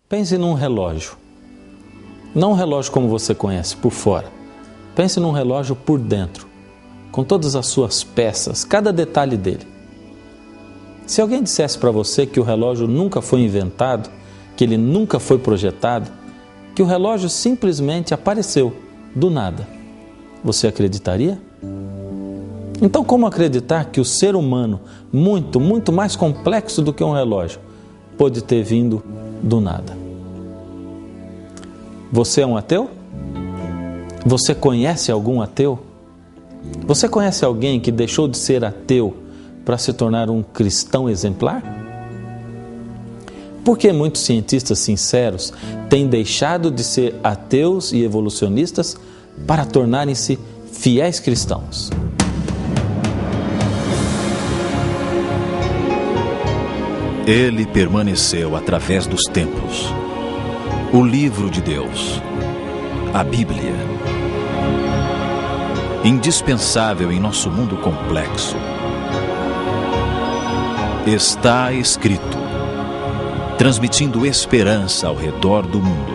Pense num relógio. Não um relógio como você conhece, por fora. Pense num relógio por dentro, com todas as suas peças, cada detalhe dele. Se alguém dissesse para você que o relógio nunca foi inventado, que ele nunca foi projetado, que o relógio simplesmente apareceu do nada, você acreditaria? Então, como acreditar que o ser humano, muito mais complexo do que um relógio, pode ter vindo do nada? Você é um ateu? Você conhece algum ateu? Você conhece alguém que deixou de ser ateu para se tornar um cristão exemplar? Por que muitos cientistas sinceros têm deixado de ser ateus e evolucionistas para tornarem-se fiéis cristãos? Ele permaneceu através dos tempos. O livro de Deus, a Bíblia, indispensável em nosso mundo complexo. Está escrito, transmitindo esperança ao redor do mundo.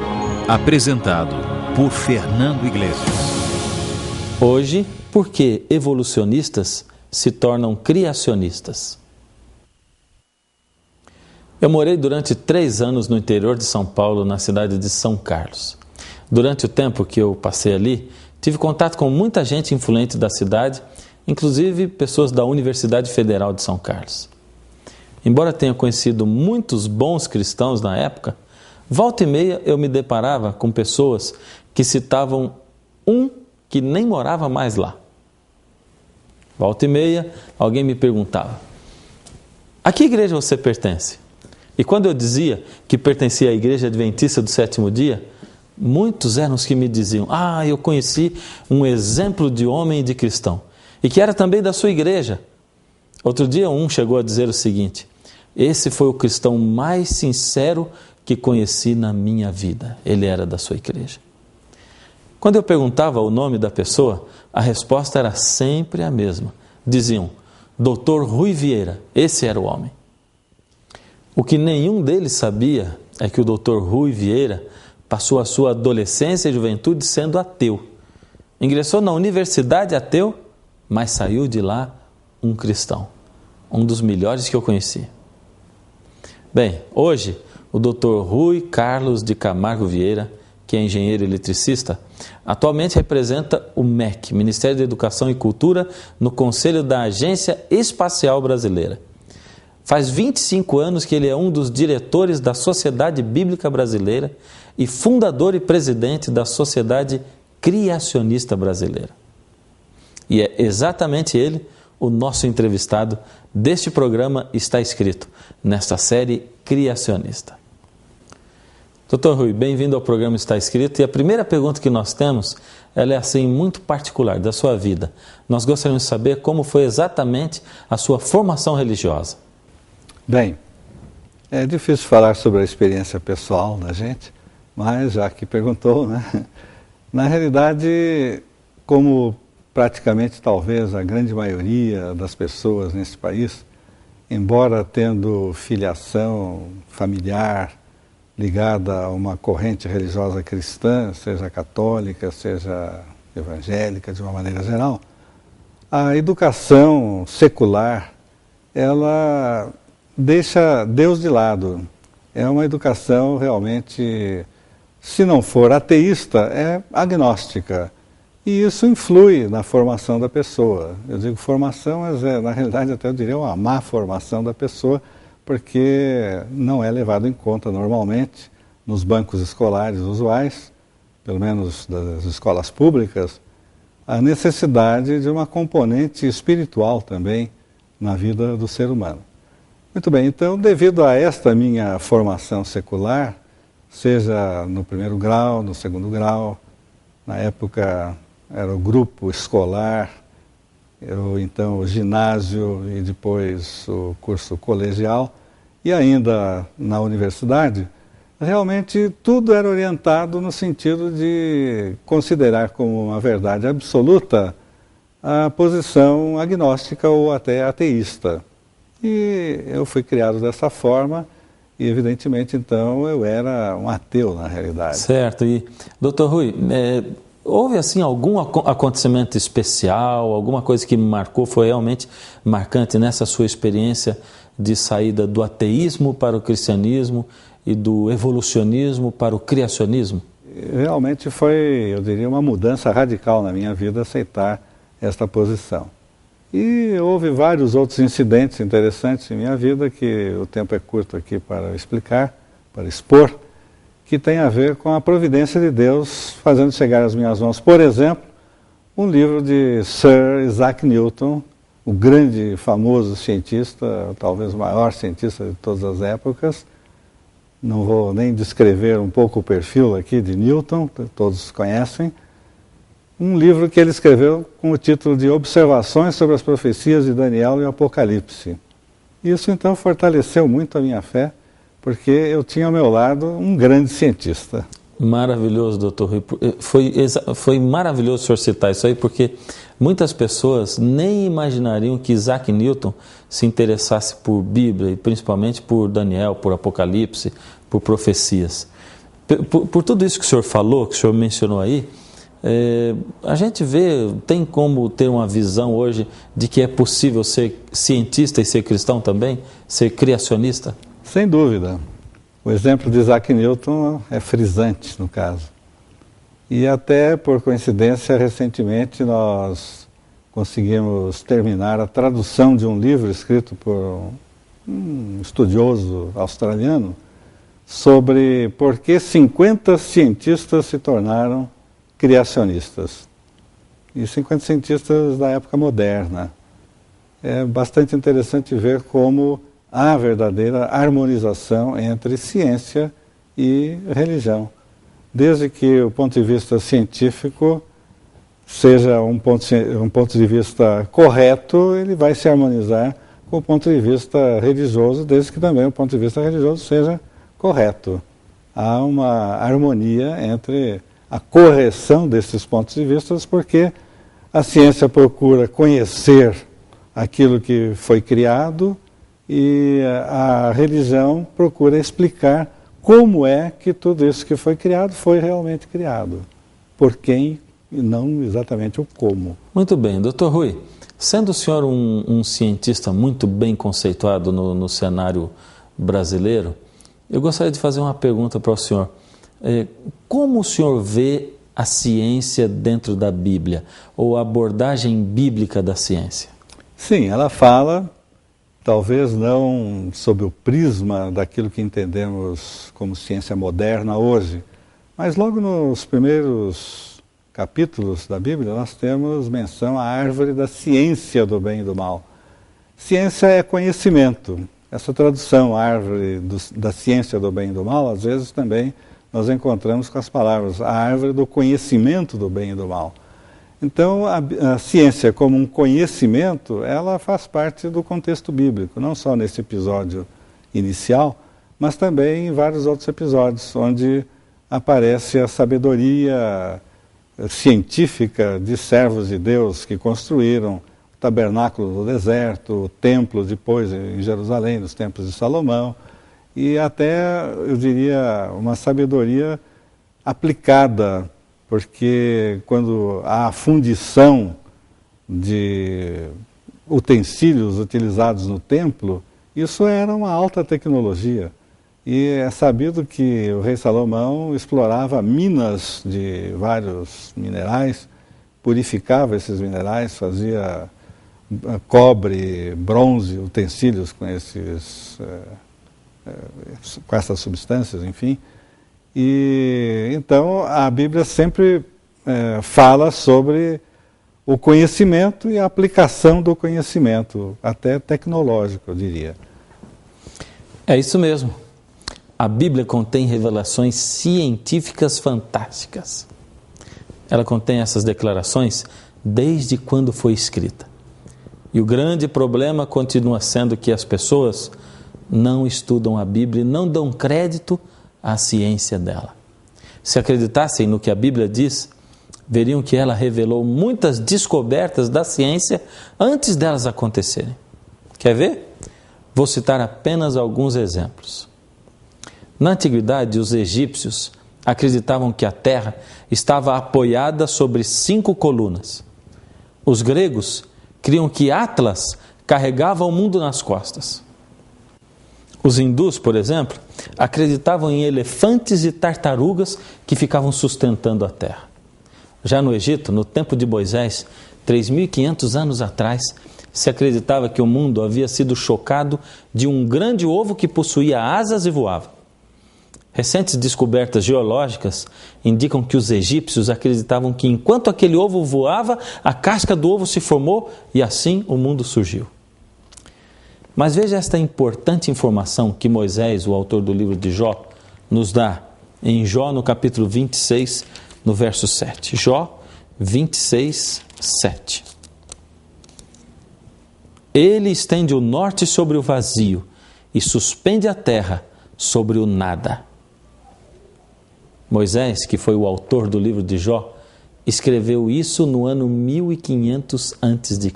Apresentado por Fernando Iglesias. Hoje, por que evolucionistas se tornam criacionistas? Eu morei durante 3 anos no interior de São Paulo, na cidade de São Carlos. Durante o tempo que eu passei ali, tive contato com muita gente influente da cidade, inclusive pessoas da Universidade Federal de São Carlos. Embora tenha conhecido muitos bons cristãos na época, volta e meia eu me deparava com pessoas que citavam um que nem morava mais lá. Volta e meia alguém me perguntava: a que igreja você pertence? E quando eu dizia que pertencia à Igreja Adventista do Sétimo Dia, muitos eram os que me diziam: eu conheci um exemplo de homem e de cristão, e que era também da sua igreja. Outro dia um chegou a dizer o seguinte: esse foi o cristão mais sincero que conheci na minha vida. Ele era da sua igreja. Quando eu perguntava o nome da pessoa, a resposta era sempre a mesma. Diziam: Dr. Rui Vieira, esse era o homem. O que nenhum deles sabia é que o Dr. Rui Vieira passou a sua adolescência e juventude sendo ateu. Ingressou na universidade ateu, mas saiu de lá um cristão, um dos melhores que eu conheci. Bem, hoje o Dr. Rui Carlos de Camargo Vieira, que é engenheiro eletricista, atualmente representa o MEC, Ministério da Educação e Cultura, no Conselho da Agência Espacial Brasileira. Faz 25 anos que ele é um dos diretores da Sociedade Bíblica Brasileira e fundador e presidente da Sociedade Criacionista Brasileira. E é exatamente ele o nosso entrevistado deste programa Está Escrito, nesta série Criacionista. Dr. Rui, bem-vindo ao programa Está Escrito. E a primeira pergunta que nós temos, ela é assim muito particular da sua vida. Nós gostaríamos de saber como foi exatamente a sua formação religiosa. Bem, é difícil falar sobre a experiência pessoal da gente, mas já que perguntou, né? Na realidade, como praticamente talvez a grande maioria das pessoas nesse país, embora tendo filiação familiar ligada a uma corrente religiosa cristã, seja católica, seja evangélica de uma maneira geral, a educação secular, ela deixa Deus de lado. É uma educação realmente, se não for ateísta, é agnóstica. E isso influi na formação da pessoa. Eu digo formação, mas na realidade até eu diria uma má formação da pessoa, porque não é levado em conta normalmente nos bancos escolares usuais, pelo menos das escolas públicas, a necessidade de uma componente espiritual também na vida do ser humano. Muito bem, então, devido a esta minha formação secular, seja no primeiro grau, no segundo grau, na época era o grupo escolar, então o ginásio e depois o curso colegial, e ainda na universidade, realmente tudo era orientado no sentido de considerar como uma verdade absoluta a posição agnóstica ou até ateísta. E eu fui criado dessa forma E, evidentemente, então, eu era um ateu, na realidade. Certo. E, doutor Rui, houve assim algum acontecimento especial, alguma coisa que me marcou, foi realmente marcante nessa sua experiência de saída do ateísmo para o cristianismo e do evolucionismo para o criacionismo? Realmente foi, eu diria, uma mudança radical na minha vida aceitar esta posição. E houve vários outros incidentes interessantes em minha vida, que o tempo é curto aqui para explicar, para expor, que tem a ver com a providência de Deus fazendo chegar às minhas mãos, por exemplo, um livro de Sir Isaac Newton, o grande, famoso cientista, talvez o maior cientista de todas as épocas. Não vou nem descrever um pouco o perfil aqui de Newton, todos conhecem. Um livro que ele escreveu com o título de Observações sobre as Profecias de Daniel e o Apocalipse. Isso então fortaleceu muito a minha fé, porque eu tinha ao meu lado um grande cientista. Maravilhoso, doutor Rui. Foi maravilhoso o senhor citar isso aí, porque muitas pessoas nem imaginariam que Isaac Newton se interessasse por Bíblia, e principalmente por Daniel, por Apocalipse, por profecias. Por tudo isso que o senhor falou, que o senhor mencionou aí, a gente vê, tem como ter uma visão hoje de que é possível ser cientista e ser cristão também, ser criacionista? Sem dúvida. O exemplo de Isaac Newton é frisante, no caso. E até, por coincidência, recentemente nós conseguimos terminar a tradução de um livro escrito por um estudioso australiano sobre por que 50 cientistas se tornaram criacionistas. E 50 cientistas da época moderna. É bastante interessante ver como há verdadeira harmonização entre ciência e religião. Desde que o ponto de vista científico seja um ponto de vista correto, ele vai se harmonizar com o ponto de vista religioso, desde que também o ponto de vista religioso seja correto. Há uma harmonia entre a correção desses pontos de vista, porque a ciência procura conhecer aquilo que foi criado e a religião procura explicar como é que tudo isso que foi criado foi realmente criado. Por quem e não exatamente o como. Muito bem. Doutor Rui, sendo o senhor um cientista muito bem conceituado no cenário brasileiro, eu gostaria de fazer uma pergunta para o senhor. Como o senhor vê a ciência dentro da Bíblia, ou a abordagem bíblica da ciência? Sim, ela fala, talvez não sob o prisma daquilo que entendemos como ciência moderna hoje, mas logo nos primeiros capítulos da Bíblia nós temos menção à árvore da ciência do bem e do mal. Ciência é conhecimento. Essa tradução, árvore da ciência do bem e do mal, às vezes também nós encontramos com as palavras a árvore do conhecimento do bem e do mal. Então, a ciência como um conhecimento, ela faz parte do contexto bíblico, não só nesse episódio inicial, mas também em vários outros episódios, onde aparece a sabedoria científica de servos de Deus que construíram o tabernáculo do deserto, o templo depois em Jerusalém, os templos de Salomão, e até, eu diria, uma sabedoria aplicada, porque quando há a fundição de utensílios utilizados no templo, isso era uma alta tecnologia. E é sabido que o rei Salomão explorava minas de vários minerais, purificava esses minerais, fazia cobre, bronze, utensílios com essas substâncias, enfim. E então a Bíblia sempre fala sobre o conhecimento e a aplicação do conhecimento, até tecnológico, eu diria. É isso mesmo. A Bíblia contém revelações científicas fantásticas. Ela contém essas declarações desde quando foi escrita. E o grande problema continua sendo que as pessoas não estudam a Bíblia e não dão crédito à ciência dela. Se acreditassem no que a Bíblia diz, veriam que ela revelou muitas descobertas da ciência antes delas acontecerem. Quer ver? Vou citar apenas alguns exemplos. Na antiguidade, os egípcios acreditavam que a terra estava apoiada sobre 5 colunas. Os gregos criam que Atlas carregava o mundo nas costas. Os hindus, por exemplo, acreditavam em elefantes e tartarugas que ficavam sustentando a terra. Já no Egito, no tempo de Moisés, 3.500 anos atrás, se acreditava que o mundo havia sido chocado de um grande ovo que possuía asas e voava. Recentes descobertas geológicas indicam que os egípcios acreditavam que enquanto aquele ovo voava, a casca do ovo se formou e assim o mundo surgiu. Mas veja esta importante informação que Moisés, o autor do livro de Jó, nos dá em Jó no capítulo 26, no verso 7. Jó 26, 7. Ele estende o norte sobre o vazio e suspende a terra sobre o nada. Moisés, que foi o autor do livro de Jó, escreveu isso no ano 1500 a.C.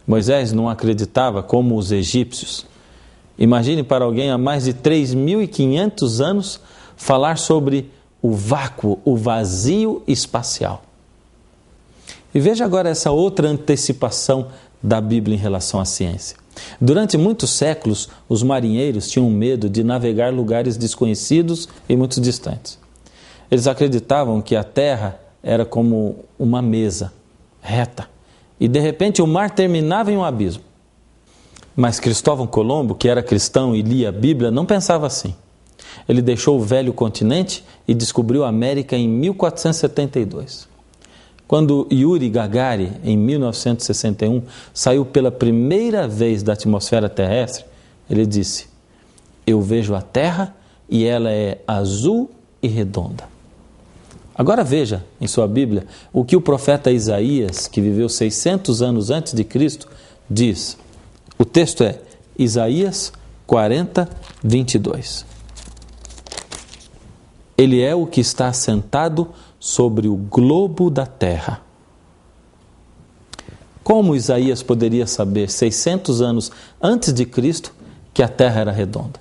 Moisés não acreditava como os egípcios. Imagine para alguém há mais de 3.500 anos falar sobre o vácuo, o vazio espacial. E veja agora essa outra antecipação da Bíblia em relação à ciência. Durante muitos séculos, os marinheiros tinham medo de navegar lugares desconhecidos e muito distantes. Eles acreditavam que a terra era como uma mesa reta e de repente o mar terminava em um abismo. Mas Cristóvão Colombo, que era cristão e lia a Bíblia, não pensava assim. Ele deixou o velho continente e descobriu a América em 1472. Quando Yuri Gagarin, em 1961, saiu pela primeira vez da atmosfera terrestre, ele disse: "Eu vejo a Terra e ela é azul e redonda." Agora veja em sua Bíblia o que o profeta Isaías, que viveu 600 anos antes de Cristo, diz. O texto é Isaías 40, 22. Ele é o que está assentado sobre o globo da terra. Como Isaías poderia saber 600 anos antes de Cristo que a terra era redonda?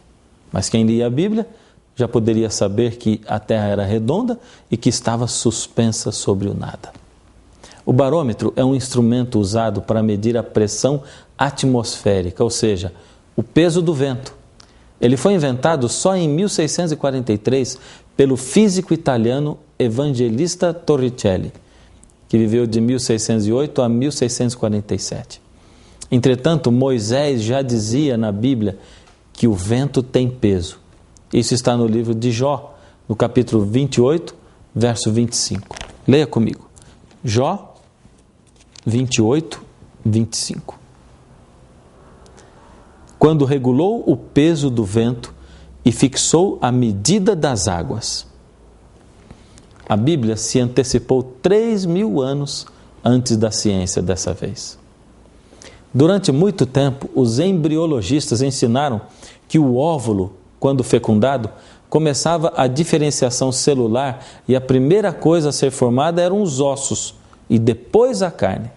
Mas quem lia a Bíblia já poderia saber que a terra era redonda e que estava suspensa sobre o nada. O barômetro é um instrumento usado para medir a pressão atmosférica, ou seja, o peso do vento. Ele foi inventado só em 1643 pelo físico italiano Evangelista Torricelli, que viveu de 1608 a 1647. Entretanto, Moisés já dizia na Bíblia que o vento tem peso. Isso está no livro de Jó, no capítulo 28, verso 25. Leia comigo. Jó 28, 25. Quando regulou o peso do vento e fixou a medida das águas. A Bíblia se antecipou 3.000 anos antes da ciência dessa vez. Durante muito tempo, os embriologistas ensinaram que o óvulo, quando fecundado, começava a diferenciação celular e a primeira coisa a ser formada eram os ossos e depois a carne.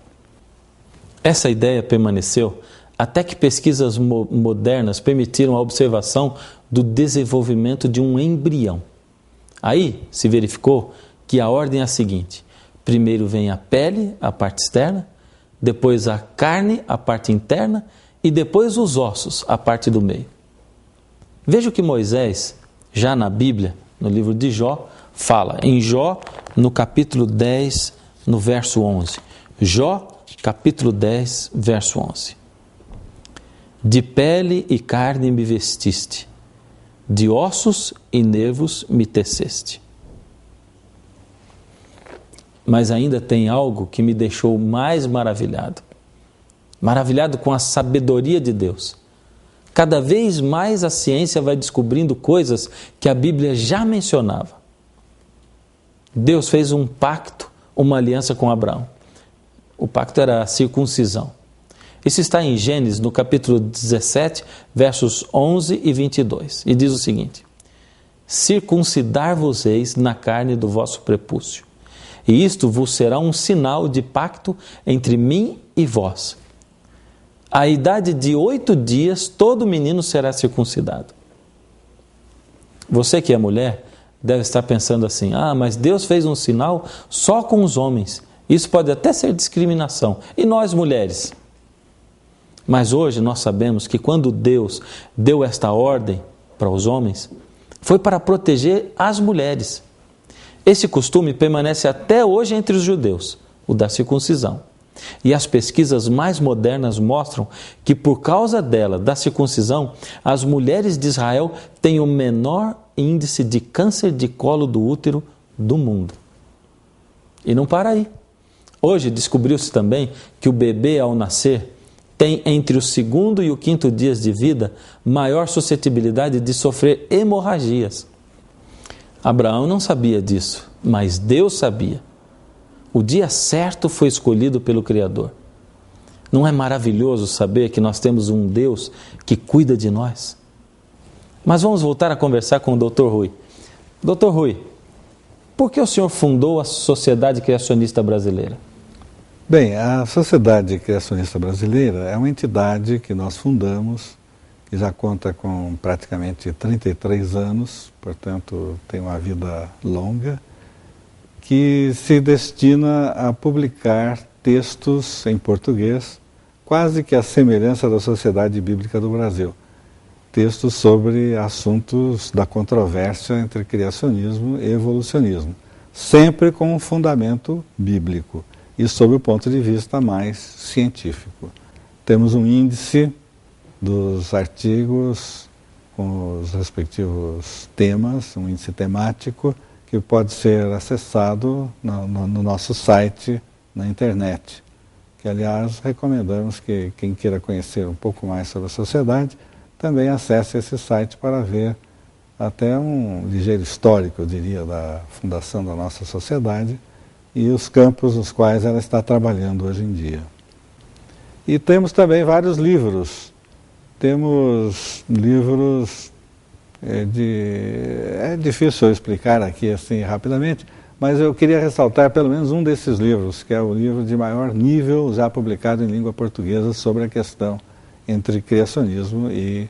Essa ideia permaneceu até que pesquisas modernas permitiram a observação do desenvolvimento de um embrião. Aí se verificou que a ordem é a seguinte: primeiro vem a pele, a parte externa, depois a carne, a parte interna, e depois os ossos, a parte do meio. Veja o que Moisés, já na Bíblia, no livro de Jó, fala. Em Jó, no capítulo 10, no verso 11. Jó, capítulo 10, verso 11. De pele e carne me vestiste, de ossos e nervos me teceste. Mas ainda tem algo que me deixou mais maravilhado. Maravilhado com a sabedoria de Deus. Cada vez mais a ciência vai descobrindo coisas que a Bíblia já mencionava. Deus fez um pacto, uma aliança com Abraão. O pacto era a circuncisão. Isso está em Gênesis, no capítulo 17, versos 11 e 22. E diz o seguinte: circuncidar-vos-eis na carne do vosso prepúcio, e isto vos será um sinal de pacto entre mim e vós. À idade de 8 dias, todo menino será circuncidado. Você que é mulher deve estar pensando assim: ah, mas Deus fez um sinal só com os homens. Isso pode até ser discriminação. E nós mulheres? Mas hoje nós sabemos que quando Deus deu esta ordem para os homens, foi para proteger as mulheres. Esse costume permanece até hoje entre os judeus, o da circuncisão. E as pesquisas mais modernas mostram que por causa dela, da circuncisão, as mulheres de Israel têm o menor índice de câncer de colo do útero do mundo. E não para aí. Hoje descobriu-se também que o bebê ao nascer tem entre o 2º e o 5º dias de vida maior suscetibilidade de sofrer hemorragias. Abraão não sabia disso, mas Deus sabia. O dia certo foi escolhido pelo Criador. Não é maravilhoso saber que nós temos um Deus que cuida de nós? Mas vamos voltar a conversar com o Dr. Rui. Dr. Rui, por que o senhor fundou a Sociedade Criacionista Brasileira? Bem, a Sociedade Criacionista Brasileira é uma entidade que nós fundamos, que já conta com praticamente 33 anos, portanto tem uma vida longa, que se destina a publicar textos em português, quase que à semelhança da Sociedade Bíblica do Brasil. Textos sobre assuntos da controvérsia entre criacionismo e evolucionismo, sempre com um fundamento bíblico e sob o ponto de vista mais científico. Temos um índice dos artigos com os respectivos temas, um índice temático, que pode ser acessado no nosso site, na internet, que aliás recomendamos que quem queira conhecer um pouco mais sobre a sociedade também acesse esse site para ver até um ligeiro histórico, eu diria, da fundação da nossa sociedade e os campos nos quais ela está trabalhando hoje em dia. E temos também vários livros. Temos livros é difícil eu explicar aqui assim rapidamente, mas eu queria ressaltar pelo menos um desses livros, que é o livro de maior nível já publicado em língua portuguesa sobre a questão entre criacionismo e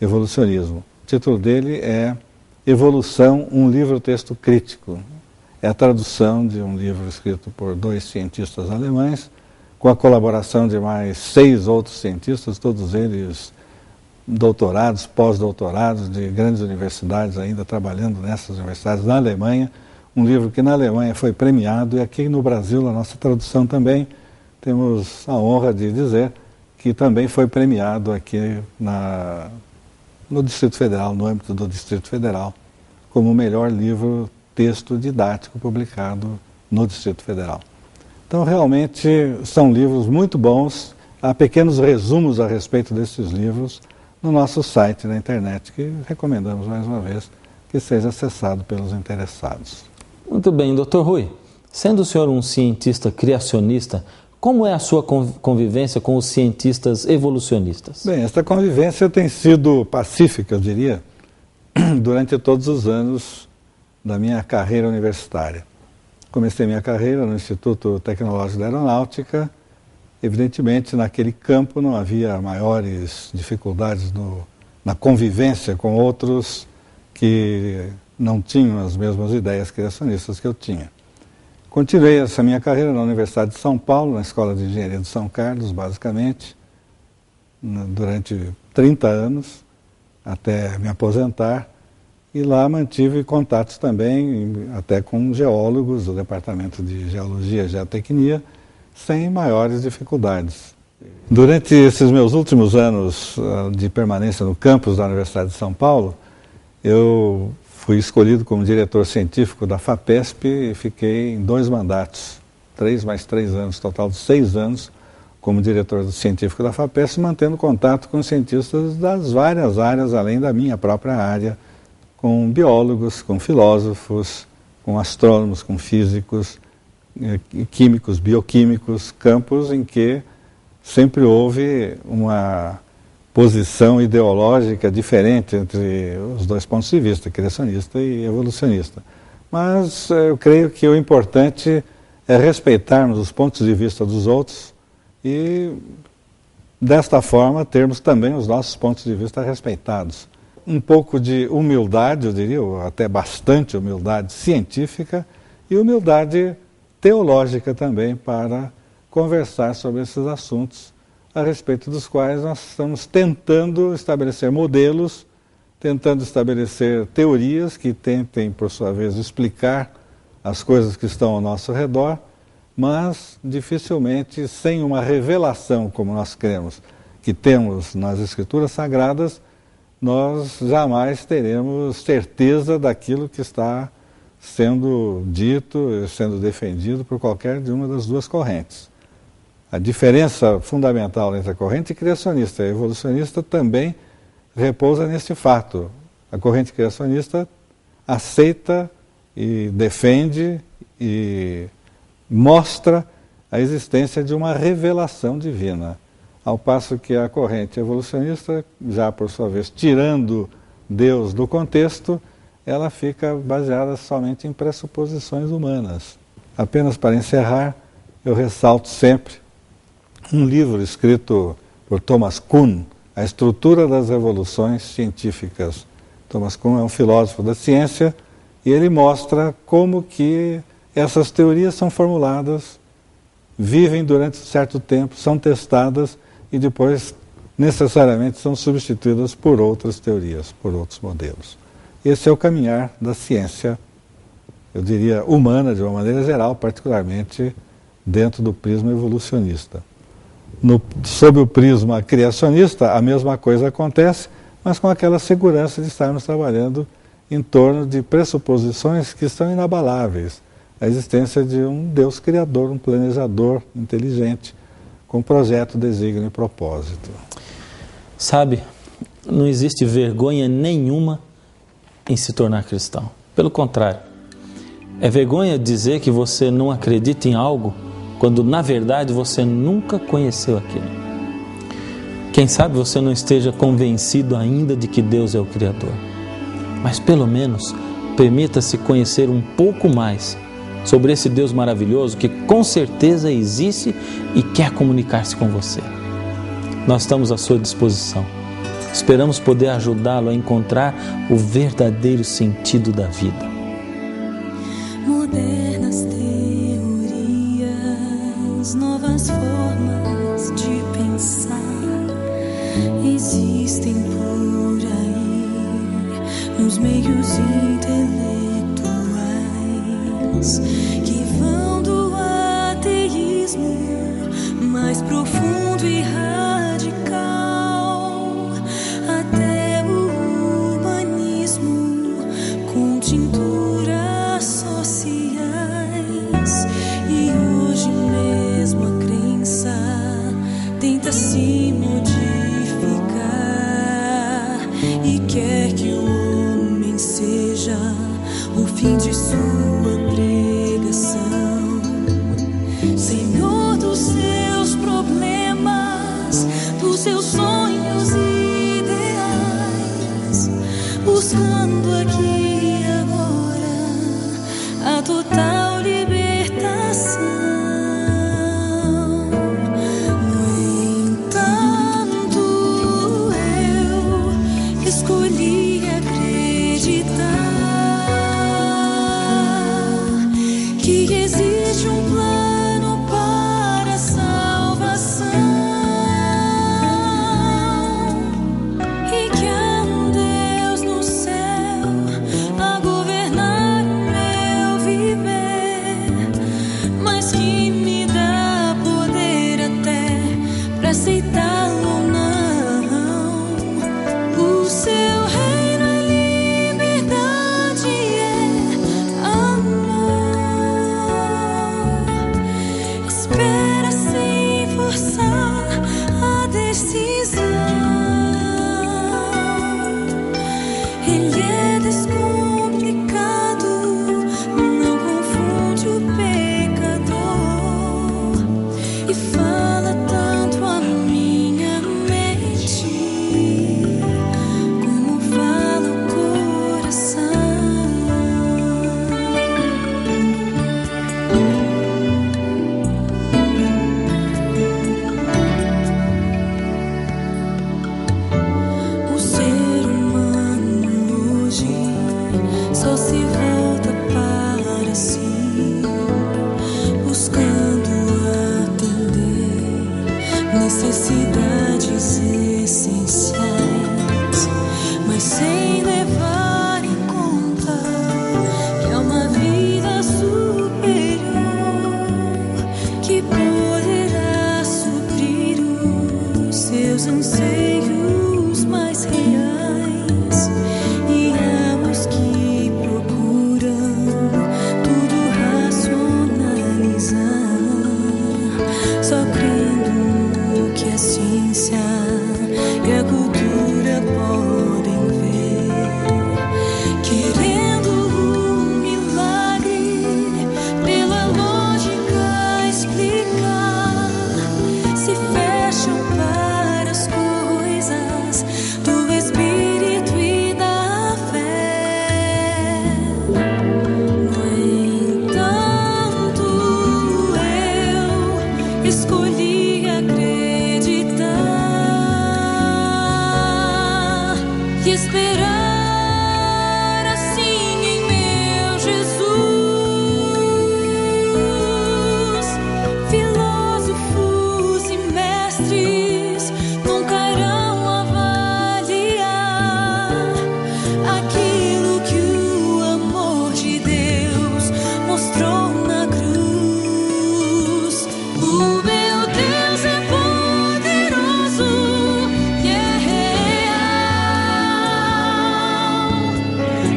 evolucionismo. O título dele é Evolução, um livro-texto crítico. É a tradução de um livro escrito por 2 cientistas alemães, com a colaboração de mais 6 outros cientistas, todos eles doutorados, pós-doutorados de grandes universidades, ainda trabalhando nessas universidades na Alemanha. Um livro que na Alemanha foi premiado e aqui no Brasil, a nossa tradução também, temos a honra de dizer que também foi premiado aqui no Distrito Federal, no âmbito do Distrito Federal, como o melhor livro-texto didático publicado no Distrito Federal. Então, realmente, são livros muito bons. Há pequenos resumos a respeito desses livros no nosso site na internet, que recomendamos mais uma vez que seja acessado pelos interessados. Muito bem, Dr. Rui. Sendo o senhor um cientista criacionista, como é a sua convivência com os cientistas evolucionistas? Bem, esta convivência tem sido pacífica, eu diria, durante todos os anos da minha carreira universitária. Comecei minha carreira no Instituto Tecnológico da Aeronáutica. Evidentemente, naquele campo não havia maiores dificuldades na convivência com outros que não tinham as mesmas ideias criacionistas que eu tinha. Continuei essa minha carreira na Universidade de São Paulo, na Escola de Engenharia de São Carlos, basicamente, durante 30 anos, até me aposentar. E lá mantive contatos também, até com geólogos do Departamento de Geologia e Geotecnia, sem maiores dificuldades. Durante esses meus últimos anos de permanência no campus da Universidade de São Paulo, eu fui escolhido como diretor científico da FAPESP e fiquei em 2 mandatos, 3 mais 3 anos, total de 6 anos, como diretor científico da FAPESP, mantendo contato com cientistas das várias áreas, além da minha própria área, com biólogos, com filósofos, com astrônomos, com físicos, químicos, bioquímicos, campos em que sempre houve uma posição ideológica diferente entre os 2 pontos de vista, criacionista e evolucionista. Mas eu creio que o importante é respeitarmos os pontos de vista dos outros e, desta forma, termos também os nossos pontos de vista respeitados. um pouco de humildade, eu diria, ou até bastante humildade científica e humildade teológica também para conversar sobre esses assuntos a respeito dos quais nós estamos tentando estabelecer modelos, tentando estabelecer teorias que tentem, por sua vez, explicar as coisas que estão ao nosso redor, mas dificilmente sem uma revelação, como nós cremos que temos nas Escrituras Sagradas, nós jamais teremos certeza daquilo que está sendo dito, sendo defendido por qualquer de uma das duas correntes. A diferença fundamental entre a corrente criacionista e a evolucionista também repousa nesse fato. A corrente criacionista aceita e defende e mostra a existência de uma revelação divina, ao passo que a corrente evolucionista, já por sua vez tirando Deus do contexto, ela fica baseada somente em pressuposições humanas. Apenas para encerrar, eu ressalto sempre um livro escrito por Thomas Kuhn, A Estrutura das Revoluções Científicas. Thomas Kuhn é um filósofo da ciência e ele mostra como que essas teorias são formuladas, vivem durante um certo tempo, são testadas e depois necessariamente são substituídas por outras teorias, por outros modelos. Esse é o caminhar da ciência, eu diria humana de uma maneira geral, particularmente dentro do prisma evolucionista. Sob o prisma criacionista, a mesma coisa acontece, mas com aquela segurança de estarmos trabalhando em torno de pressuposições que são inabaláveis. A existência de um Deus criador, um planejador inteligente, com projeto, desígnio e propósito. Sabe, não existe vergonha nenhuma em se tornar cristão. Pelo contrário, é vergonha dizer que você não acredita em algo quando na verdade você nunca conheceu aquilo. Quem sabe você não esteja convencido ainda de que Deus é o Criador, mas pelo menos permita-se conhecer um pouco mais sobre esse Deus maravilhoso que com certeza existe e quer comunicar-se com você. Nós estamos à sua disposição. Esperamos poder ajudá-lo a encontrar o verdadeiro sentido da vida. Modernas teorias, novas formas de pensar existem por aí nos meios intelectuais que vão do ateísmo mais profundo e radical até o humanismo com tinturas sociais. E hoje mesmo a crença tenta se modificar e quer que o homem seja o fim de sua pregação. Senhor dos seus problemas, dos seus sonhos e ideais, buscando aqui e agora a total libertação. No entanto, eu escolhi acreditar que existe um plano para a salvação e que há um Deus no céu a governar o meu viver. anseios mais reais, e aos que procuram tudo racionalizar, só crendo que a ciência e a cultura podem ver, querendo um milagre pela lógica explicar, se fecham para as coisas do Espírito e da fé. No entanto, eu escolhi acreditar e esperar assim em meu Jesus. Filósofos e mestres nunca irão avaliar aquilo que o amor de Deus mostrou na cruz. O meu Deus é poderoso e é real.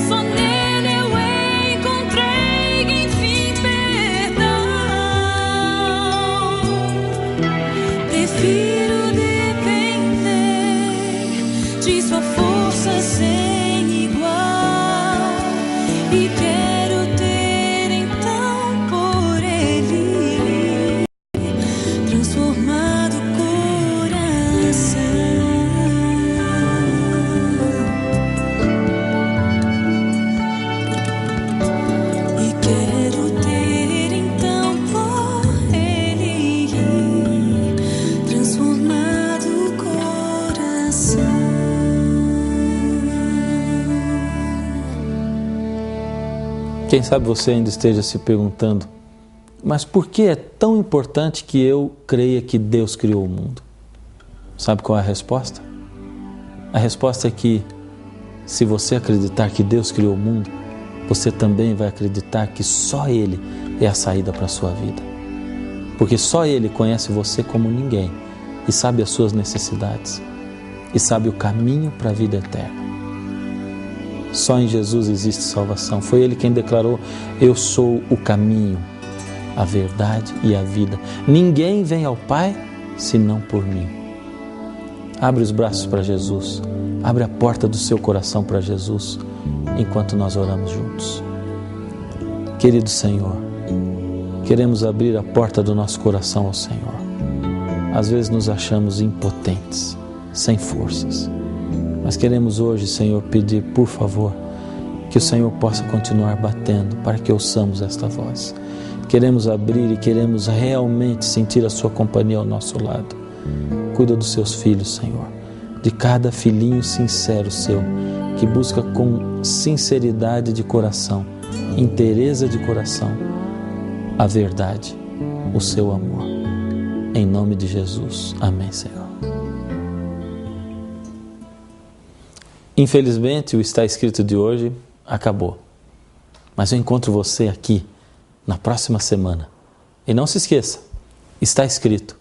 Só nele eu encontrei, enfim, perdão. Prefiro depender de sua força sem igual, e quero ter então por ele transformado coração. E quero ter então por ele transformado coração. Quem sabe você ainda esteja se perguntando, mas por que é tão importante que eu creia que Deus criou o mundo? Sabe qual é a resposta? A resposta é que, se você acreditar que Deus criou o mundo, você também vai acreditar que só Ele é a saída para a sua vida. Porque só Ele conhece você como ninguém e sabe as suas necessidades e sabe o caminho para a vida eterna. Só em Jesus existe salvação. Foi Ele quem declarou: eu sou o caminho, a verdade e a vida. Ninguém vem ao Pai senão por mim. Abre os braços para Jesus. Abre a porta do seu coração para Jesus, enquanto nós oramos juntos. Querido Senhor, queremos abrir a porta do nosso coração ao Senhor. Às vezes nos achamos impotentes, sem forças. Mas queremos hoje, Senhor, pedir, por favor, que o Senhor possa continuar batendo para que ouçamos esta voz. Queremos abrir e queremos realmente sentir a sua companhia ao nosso lado. Cuida dos seus filhos, Senhor, de cada filhinho sincero seu, que busca com sinceridade de coração, inteireza de coração, a verdade, o seu amor. Em nome de Jesus. Amém, Senhor. Infelizmente, o Está Escrito de hoje acabou. Mas eu encontro você aqui na próxima semana. E não se esqueça, está escrito: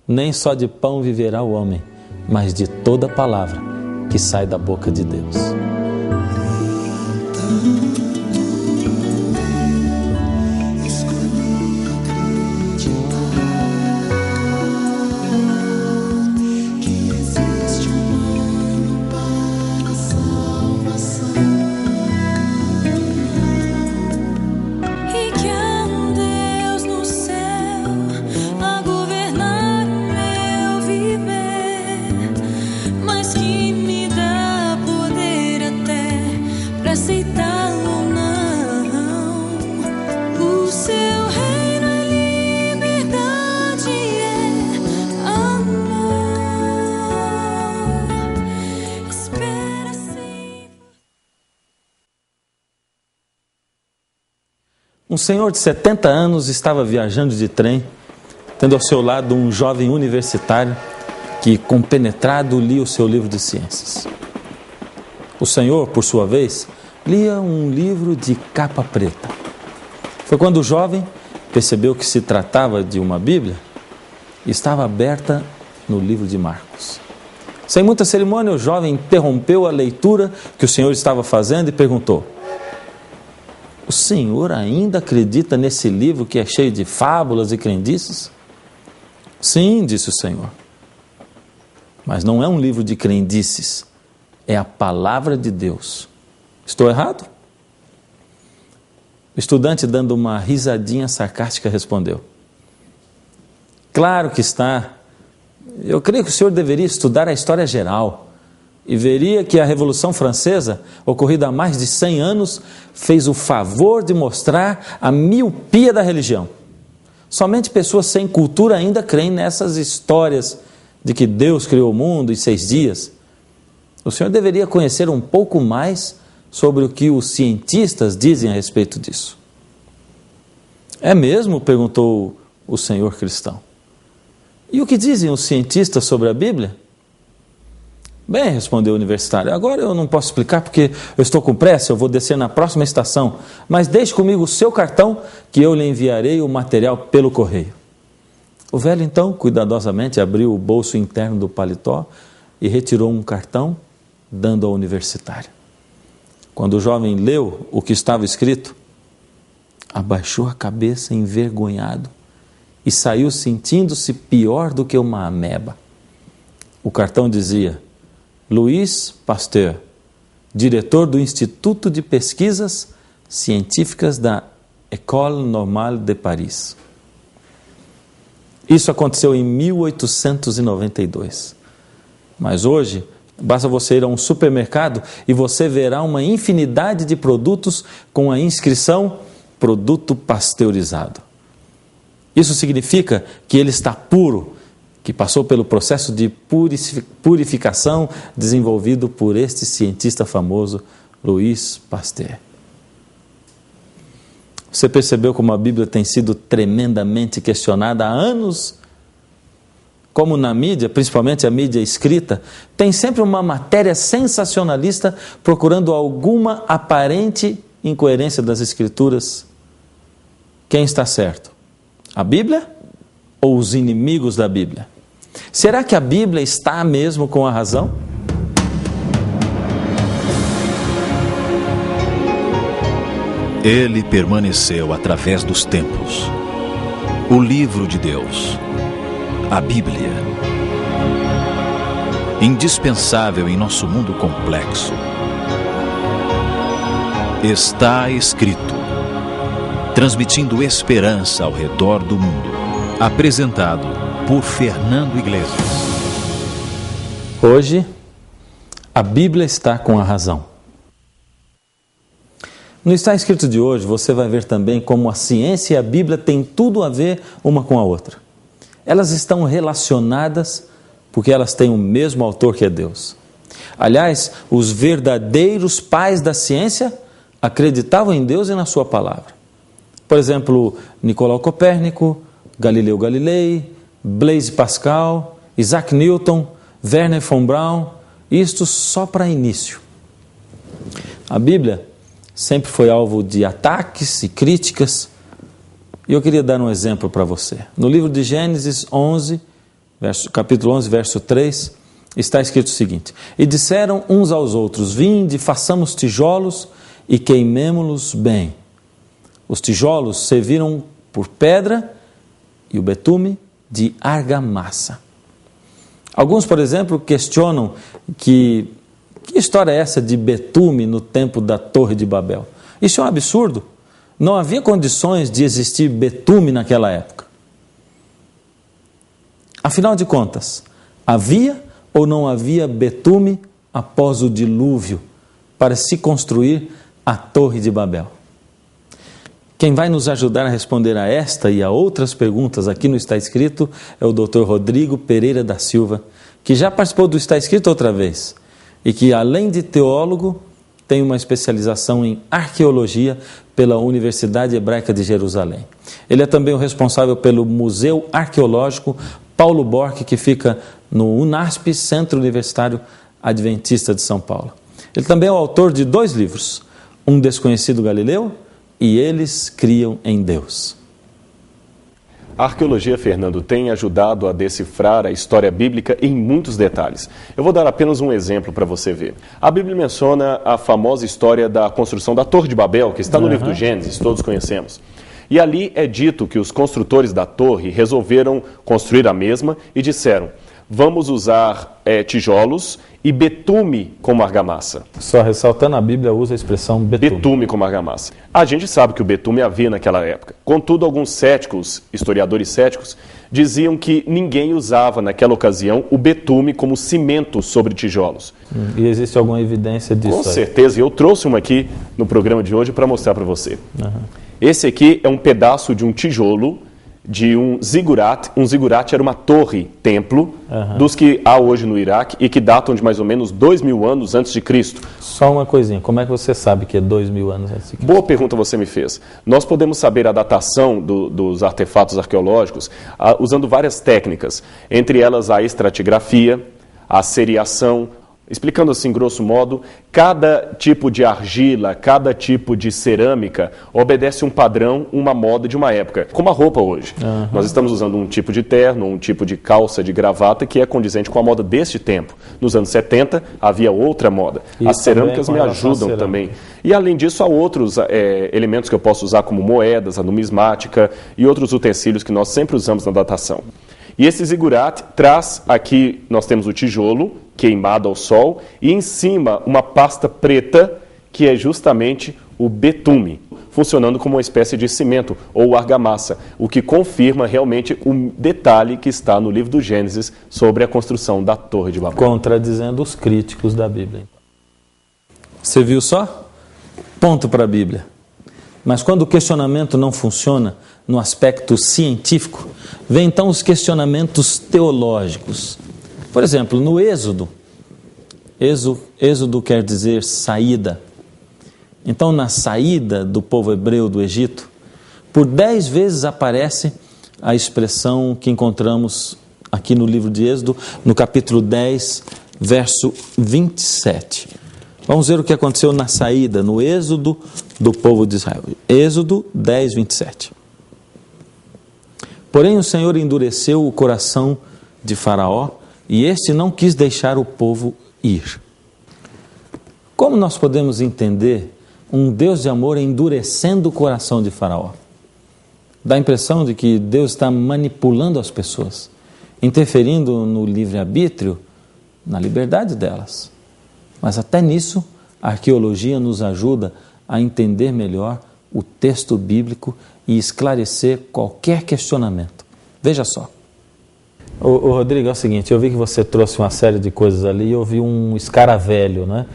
nem só de pão viverá o homem, mas de toda palavra que sai da boca de Deus. Um senhor de 70 anos estava viajando de trem, tendo ao seu lado um jovem universitário que, compenetrado, lia o seu livro de ciências. O senhor, por sua vez, lia um livro de capa preta. Foi quando o jovem percebeu que se tratava de uma Bíblia e estava aberta no livro de Marcos. Sem muita cerimônia, o jovem interrompeu a leitura que o Senhor estava fazendo e perguntou: o senhor ainda acredita nesse livro que é cheio de fábulas e crendices? Sim, disse o Senhor. Mas não é um livro de crendices, é a palavra de Deus. Estou errado? O estudante, dando uma risadinha sarcástica, respondeu: claro que está. Eu creio que o senhor deveria estudar a história geral e veria que a Revolução Francesa, ocorrida há mais de 100 anos, fez o favor de mostrar a miopia da religião. Somente pessoas sem cultura ainda creem nessas histórias de que Deus criou o mundo em 6 dias. O senhor deveria conhecer um pouco mais sobre o que os cientistas dizem a respeito disso. É mesmo? Perguntou o senhor cristão. E o que dizem os cientistas sobre a Bíblia? Bem, respondeu o universitário, agora eu não posso explicar porque eu estou com pressa, eu vou descer na próxima estação, mas deixe comigo o seu cartão que eu lhe enviarei o material pelo correio. O velho então, cuidadosamente, abriu o bolso interno do paletó e retirou um cartão, dando ao universitário. Quando o jovem leu o que estava escrito, abaixou a cabeça envergonhado e saiu sentindo-se pior do que uma ameba. O cartão dizia: Louis Pasteur, diretor do Instituto de Pesquisas Científicas da École Normale de Paris. Isso aconteceu em 1892. Mas hoje, basta você ir a um supermercado e você verá uma infinidade de produtos com a inscrição produto pasteurizado. Isso significa que ele está puro, que passou pelo processo de purificação desenvolvido por este cientista famoso, Louis Pasteur. Você percebeu como a Bíblia tem sido tremendamente questionada há anos? Como na mídia, principalmente a mídia escrita, tem sempre uma matéria sensacionalista procurando alguma aparente incoerência das Escrituras. Quem está certo? A Bíblia ou os inimigos da Bíblia? Será que a Bíblia está mesmo com a razão? Ele permaneceu através dos tempos. O livro de Deus, a Bíblia, indispensável em nosso mundo complexo. Está escrito, transmitindo esperança ao redor do mundo. Apresentado por Fernando Iglesias. Hoje, a Bíblia está com a razão. No Está Escrito de hoje, você vai ver também como a ciência e a Bíblia têm tudo a ver uma com a outra. Elas estão relacionadas porque elas têm o mesmo autor que é Deus. Aliás, os verdadeiros pais da ciência acreditavam em Deus e na sua palavra. Por exemplo, Nicolau Copérnico, Galileu Galilei, Blaise Pascal, Isaac Newton, Wernher von Braun, isto só para início. A Bíblia sempre foi alvo de ataques e críticas, e eu queria dar um exemplo para você. No livro de Gênesis 11, capítulo 11, verso 3, está escrito o seguinte: E disseram uns aos outros, vinde, façamos tijolos e queimemo-los bem. Os tijolos serviram por pedra e o betume de argamassa. Alguns, por exemplo, questionam que história é essa de betume no tempo da Torre de Babel? Isso é um absurdo. Não havia condições de existir betume naquela época. Afinal de contas, havia ou não havia betume após o dilúvio para se construir a Torre de Babel? Quem vai nos ajudar a responder a esta e a outras perguntas aqui no Está Escrito é o Dr. Rodrigo Pereira da Silva, que já participou do Está Escrito outra vez e que, além de teólogo, tem uma especialização em arqueologia pela Universidade Hebraica de Jerusalém. Ele é também o responsável pelo Museu Arqueológico Paulo Borck, que fica no UNASP, Centro Universitário Adventista de São Paulo. Ele também é o autor de 2 livros, Um Desconhecido Galileu e Eles Criam em Deus. A arqueologia, Fernando, tem ajudado a decifrar a história bíblica em muitos detalhes. Eu vou dar apenas um exemplo para você ver. A Bíblia menciona a famosa história da construção da Torre de Babel, que está no livro do Gênesis, todos conhecemos. E ali é dito que os construtores da torre resolveram construir a mesma e disseram: vamos usar tijolos e betume como argamassa. Só ressaltando, a Bíblia usa a expressão betume. Betume como argamassa. A gente sabe que o betume havia naquela época. Contudo, alguns céticos, historiadores céticos, diziam que ninguém usava naquela ocasião o betume como cimento sobre tijolos. E existe alguma evidência disso? Com certeza. Eu trouxe uma aqui no programa de hoje para mostrar para você. Esse aqui é um pedaço de um tijolo de um zigurat. Um zigurat era uma torre-templo dos que há hoje no Iraque e que datam de mais ou menos 2.000 anos antes de Cristo. Só uma coisinha, como é que você sabe que é 2.000 anos antes de Cristo? Boa pergunta você me fez. Nós podemos saber a datação dos artefatos arqueológicos usando várias técnicas, entre elas a estratigrafia, a seriação. Explicando assim, grosso modo, cada tipo de argila, cada tipo de cerâmica obedece um padrão, uma moda de uma época. Como a roupa hoje. Nós estamos usando um tipo de terno, um tipo de calça, de gravata, que é condizente com a moda deste tempo. Nos anos 70, havia outra moda. Isso. As cerâmicas me ajudam também. E, além disso, há outros elementos que eu posso usar, como moedas, a numismática e outros utensílios que nós sempre usamos na datação. E esse zigurat traz aqui, nós temos o tijolo queimado ao sol e em cima uma pasta preta que é justamente o betume, funcionando como uma espécie de cimento ou argamassa, o que confirma realmente o detalhe que está no livro do Gênesis sobre a construção da Torre de Babel. Contradizendo os críticos da Bíblia. Você viu só? Ponto para a Bíblia. Mas quando o questionamento não funciona no aspecto científico, vem então os questionamentos teológicos. Por exemplo, no Êxodo quer dizer saída. Então, na saída do povo hebreu do Egito, por 10 vezes aparece a expressão que encontramos aqui no livro de Êxodo, no capítulo 10, verso 27. Vamos ver o que aconteceu na saída, no êxodo do povo de Israel. Êxodo 10, 27. Porém o Senhor endureceu o coração de Faraó, e este não quis deixar o povo ir. Como nós podemos entender um Deus de amor endurecendo o coração de Faraó? Dá a impressão de que Deus está manipulando as pessoas, interferindo no livre-arbítrio, na liberdade delas. Mas até nisso, a arqueologia nos ajuda a entender melhor o texto bíblico e esclarecer qualquer questionamento. Veja só. O Rodrigo, é o seguinte, eu vi que você trouxe uma série de coisas ali e eu vi um escaravelho, né?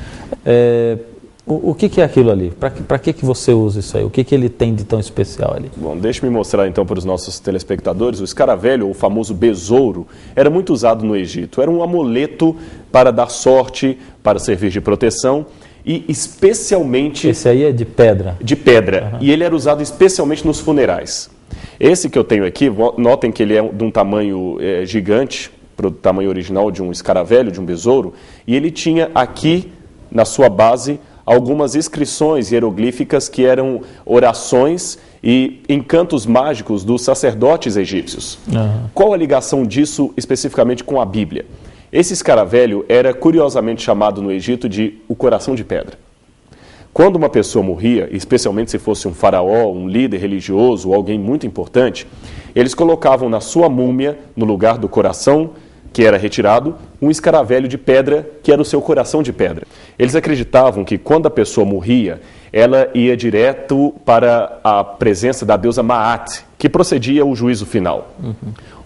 O que é aquilo ali? Para que você usa isso aí? O que ele tem de tão especial ali? Bom, deixa-me mostrar então para os nossos telespectadores. O escaravelho, o famoso besouro, era muito usado no Egito. Era um amuleto para dar sorte, para servir de proteção e especialmente... Esse aí é de pedra? De pedra. E ele era usado especialmente nos funerais. Esse que eu tenho aqui, notem que ele é de um tamanho gigante, para o tamanho original de um escaravelho, de um besouro, e ele tinha aqui, na sua base, algumas inscrições hieroglíficas que eram orações e encantos mágicos dos sacerdotes egípcios. Qual a ligação disso especificamente com a Bíblia? Esse escaravelho era curiosamente chamado no Egito de o coração de pedra. Quando uma pessoa morria, especialmente se fosse um faraó, um líder religioso ou alguém muito importante, eles colocavam na sua múmia, no lugar do coração que era retirado, um escaravelho de pedra que era o seu coração de pedra. Eles acreditavam que quando a pessoa morria, ela ia direto para a presença da deusa Maat, que procedia o juízo final.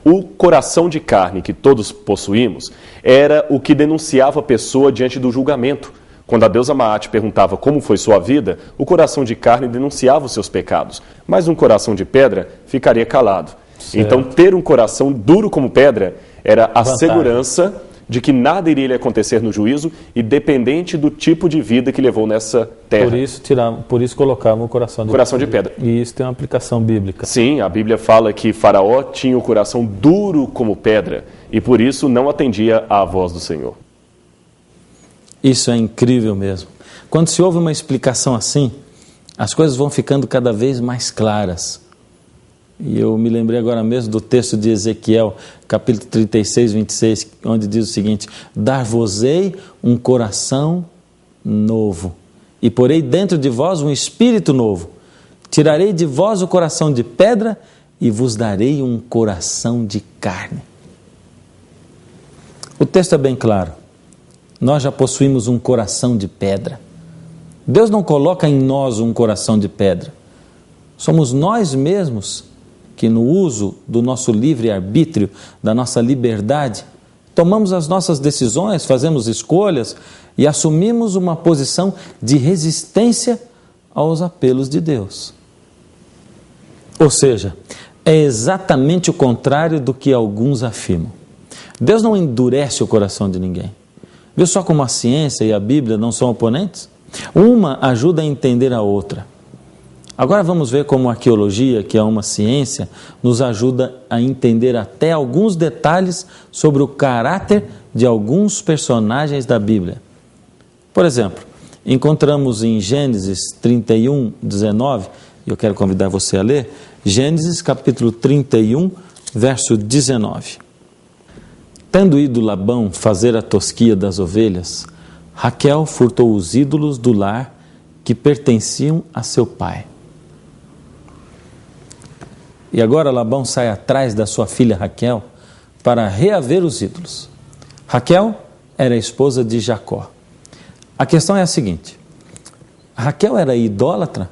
O coração de carne que todos possuímos era o que denunciava a pessoa diante do julgamento. Quando a deusa Maat perguntava como foi sua vida, o coração de carne denunciava os seus pecados, mas um coração de pedra ficaria calado. Certo. Então, ter um coração duro como pedra era a segurança de que nada iria lhe acontecer no juízo, independente do tipo de vida que levou nessa terra. Por isso colocavam o coração de pedra. E isso tem uma aplicação bíblica. Sim, a Bíblia fala que Faraó tinha o coração duro como pedra e por isso não atendia à voz do Senhor. Isso é incrível mesmo. Quando se ouve uma explicação assim, as coisas vão ficando cada vez mais claras. E eu me lembrei agora mesmo do texto de Ezequiel, capítulo 36, 26, onde diz o seguinte: dar-vos-ei um coração novo, e porei dentro de vós um espírito novo. Tirarei de vós o coração de pedra e vos darei um coração de carne. O texto é bem claro. Nós já possuímos um coração de pedra. Deus não coloca em nós um coração de pedra. Somos nós mesmos que, no uso do nosso livre-arbítrio, da nossa liberdade, tomamos as nossas decisões, fazemos escolhas e assumimos uma posição de resistência aos apelos de Deus. Ou seja, é exatamente o contrário do que alguns afirmam. Deus não endurece o coração de ninguém. Viu só como a ciência e a Bíblia não são oponentes? Uma ajuda a entender a outra. Agora vamos ver como a arqueologia, que é uma ciência, nos ajuda a entender até alguns detalhes sobre o caráter de alguns personagens da Bíblia. Por exemplo, encontramos em Gênesis 31, 19, e eu quero convidar você a ler, Gênesis capítulo 31, verso 19. Tendo ido Labão fazer a tosquia das ovelhas, Raquel furtou os ídolos do lar que pertenciam a seu pai. E agora Labão sai atrás da sua filha Raquel para reaver os ídolos. Raquel era a esposa de Jacó. A questão é a seguinte: Raquel era idólatra?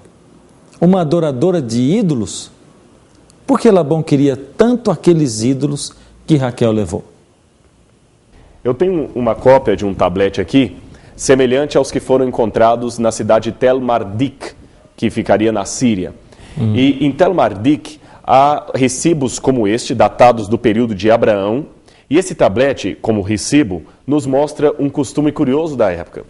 Uma adoradora de ídolos? Por que Labão queria tanto aqueles ídolos que Raquel levou? Eu tenho uma cópia de um tablete aqui, semelhante aos que foram encontrados na cidade de Tel Mardik, que ficaria na Síria. E em Tel Mardik há recibos como este, datados do período de Abraão, e esse tablete, como recibo, nos mostra um costume curioso da época.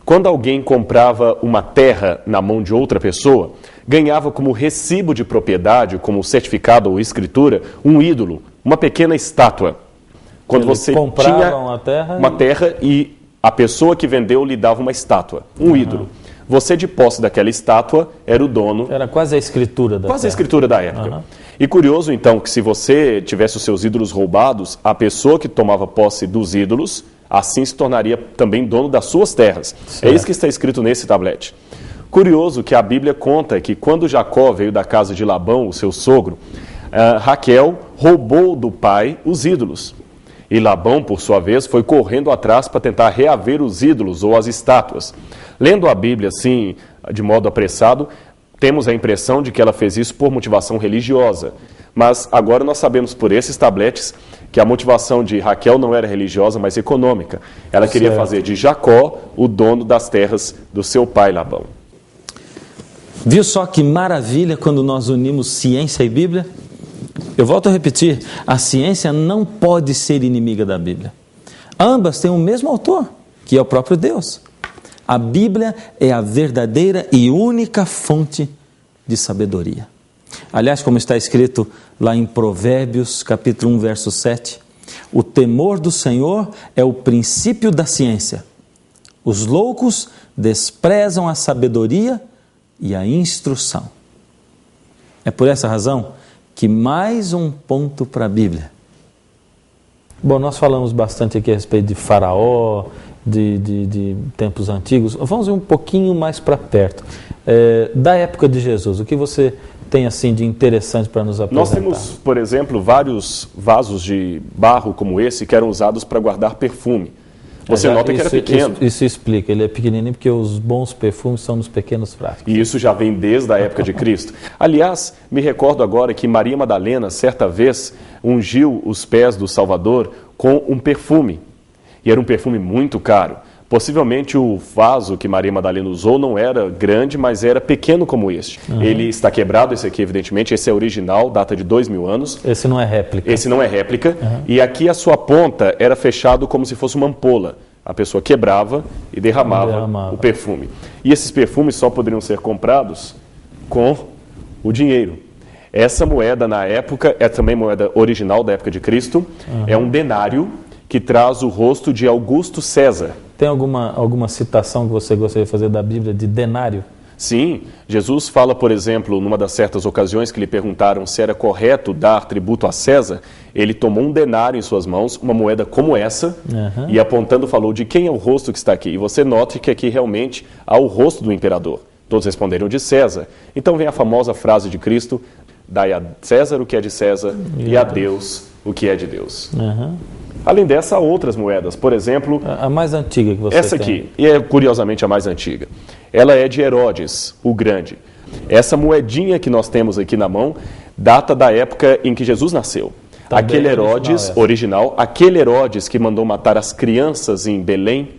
Quando alguém comprava uma terra na mão de outra pessoa, ganhava como recibo de propriedade, como certificado ou escritura, um ídolo, uma pequena estátua. Quando você tinha uma terra e a pessoa que vendeu lhe dava uma estátua, um ídolo. Você, de posse daquela estátua, era o dono. Era quase a escritura da Quase a escritura da época. E curioso, então, que se você tivesse os seus ídolos roubados, a pessoa que tomava posse dos ídolos, assim se tornaria também dono das suas terras. Certo. É isso que está escrito nesse tablete. Curioso que a Bíblia conta que quando Jacó veio da casa de Labão, o seu sogro, Raquel roubou do pai os ídolos. E Labão, por sua vez, foi correndo atrás para tentar reaver os ídolos ou as estátuas. Lendo a Bíblia assim, de modo apressado, temos a impressão de que ela fez isso por motivação religiosa. Mas agora nós sabemos por esses tabletes que a motivação de Raquel não era religiosa, mas econômica. Ela queria fazer de Jacó o dono das terras do seu pai Labão. Viu só que maravilha quando nós unimos ciência e Bíblia? Eu volto a repetir, a ciência não pode ser inimiga da Bíblia. Ambas têm o mesmo autor, que é o próprio Deus. A Bíblia é a verdadeira e única fonte de sabedoria. Aliás, como está escrito lá em Provérbios, capítulo 1, verso 7, o temor do Senhor é o princípio da ciência. Os loucos desprezam a sabedoria e a instrução. É por essa razão que mais um ponto para a Bíblia. Bom, nós falamos bastante aqui a respeito de Faraó, de tempos antigos. Vamos ir um pouquinho mais para perto. Da época de Jesus, o que você tem assim de interessante para nos apresentar? Nós temos, por exemplo, vários vasos de barro como esse que eram usados para guardar perfume. Você nota que era pequeno. Isso explica, ele é pequenininho porque os bons perfumes são nos pequenos frascos. E isso já vem desde a época de Cristo. Aliás, me recordo agora que Maria Madalena, certa vez, ungiu os pés do Salvador com um perfume. E era um perfume muito caro. Possivelmente o vaso que Maria Madalena usou não era grande, mas era pequeno como este. Ele está quebrado, esse aqui evidentemente, esse é original, data de 2000 anos. Esse não é réplica. Esse não é réplica. E aqui a sua ponta era fechado como se fosse uma ampola. A pessoa quebrava e derramava o perfume. E esses perfumes só poderiam ser comprados com o dinheiro. Essa moeda na época, é também moeda original da época de Cristo, é um denário que traz o rosto de Augusto César. Tem alguma citação que você gostaria de fazer da Bíblia de denário? Sim, Jesus fala, por exemplo, numa das certas ocasiões que lhe perguntaram se era correto dar tributo a César, ele tomou um denário em suas mãos, uma moeda como essa, e apontando falou de quem é o rosto que está aqui. E você note que aqui realmente há o rosto do imperador. Todos responderam de César. Então vem a famosa frase de Cristo: dai a César o que é de César e a Deus o que é de Deus. Além dessa, há outras moedas. Por exemplo, a mais antiga que você essa tem. aqui, e é curiosamente a mais antiga. Ela é de Herodes, o Grande. Essa moedinha que nós temos aqui na mão data da época em que Jesus nasceu. Também aquele Herodes original, aquele Herodes que mandou matar as crianças em Belém,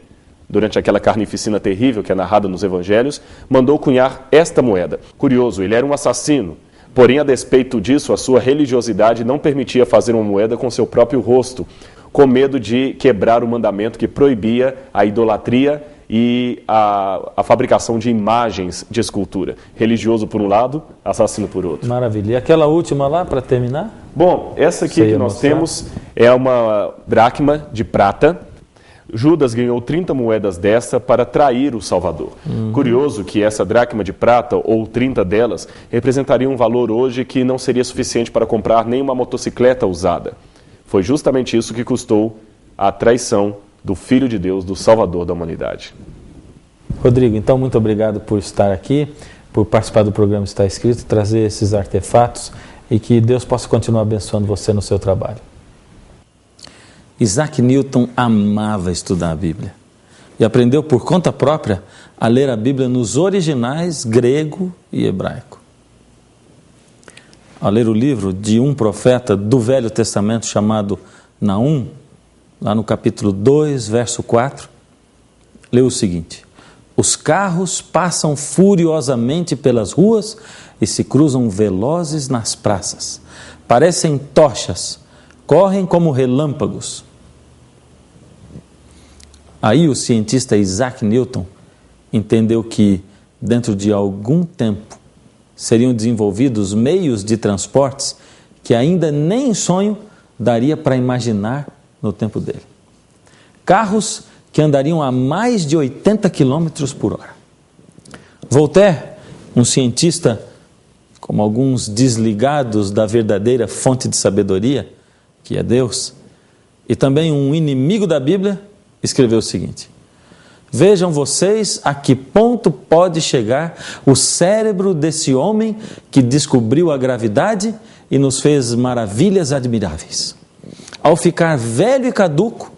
durante aquela carnificina terrível que é narrada nos evangelhos, mandou cunhar esta moeda. Curioso, ele era um assassino. Porém, a despeito disso, a sua religiosidade não permitia fazer uma moeda com seu próprio rosto, com medo de quebrar o mandamento que proibia a idolatria e a fabricação de imagens de escultura. Religioso por um lado, assassino por outro. Maravilha. E aquela última lá, para terminar? Bom, essa aqui que nós temos é uma dracma de prata. Judas ganhou 30 moedas dessa para trair o Salvador. Curioso que essa dracma de prata, ou 30 delas, representaria um valor hoje que não seria suficiente para comprar nem uma motocicleta usada. Foi justamente isso que custou a traição do Filho de Deus, do Salvador da humanidade. Rodrigo, então muito obrigado por estar aqui, por participar do programa Está Escrito, trazer esses artefatos e que Deus possa continuar abençoando você no seu trabalho. Isaac Newton amava estudar a Bíblia e aprendeu por conta própria a ler a Bíblia nos originais grego e hebraico. Ao ler o livro de um profeta do Velho Testamento chamado Naum, lá no capítulo 2, verso 4, leu o seguinte: os carros passam furiosamente pelas ruas e se cruzam velozes nas praças. Parecem tochas, correm como relâmpagos. Aí o cientista Isaac Newton entendeu que, dentro de algum tempo, seriam desenvolvidos meios de transportes que ainda nem em sonho daria para imaginar no tempo dele. Carros que andariam a mais de 80 km por hora. Voltaire, um cientista, como alguns desligados da verdadeira fonte de sabedoria, que é Deus, e também um inimigo da Bíblia, escreveu o seguinte: vejam vocês a que ponto pode chegar o cérebro desse homem que descobriu a gravidade e nos fez maravilhas admiráveis. Ao ficar velho e caduco,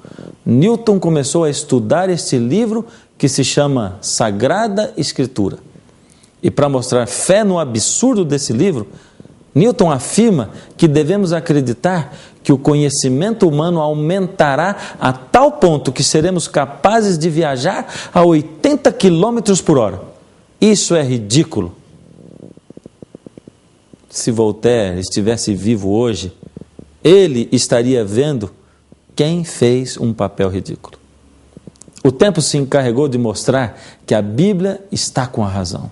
Newton começou a estudar este livro que se chama Sagrada Escritura. E para mostrar fé no absurdo desse livro, Newton afirma que devemos acreditar que o conhecimento humano aumentará a tal ponto que seremos capazes de viajar a 80 km por hora. Isso é ridículo. Se Voltaire estivesse vivo hoje, ele estaria vendo quem fez um papel ridículo. O tempo se encarregou de mostrar que a Bíblia está com a razão.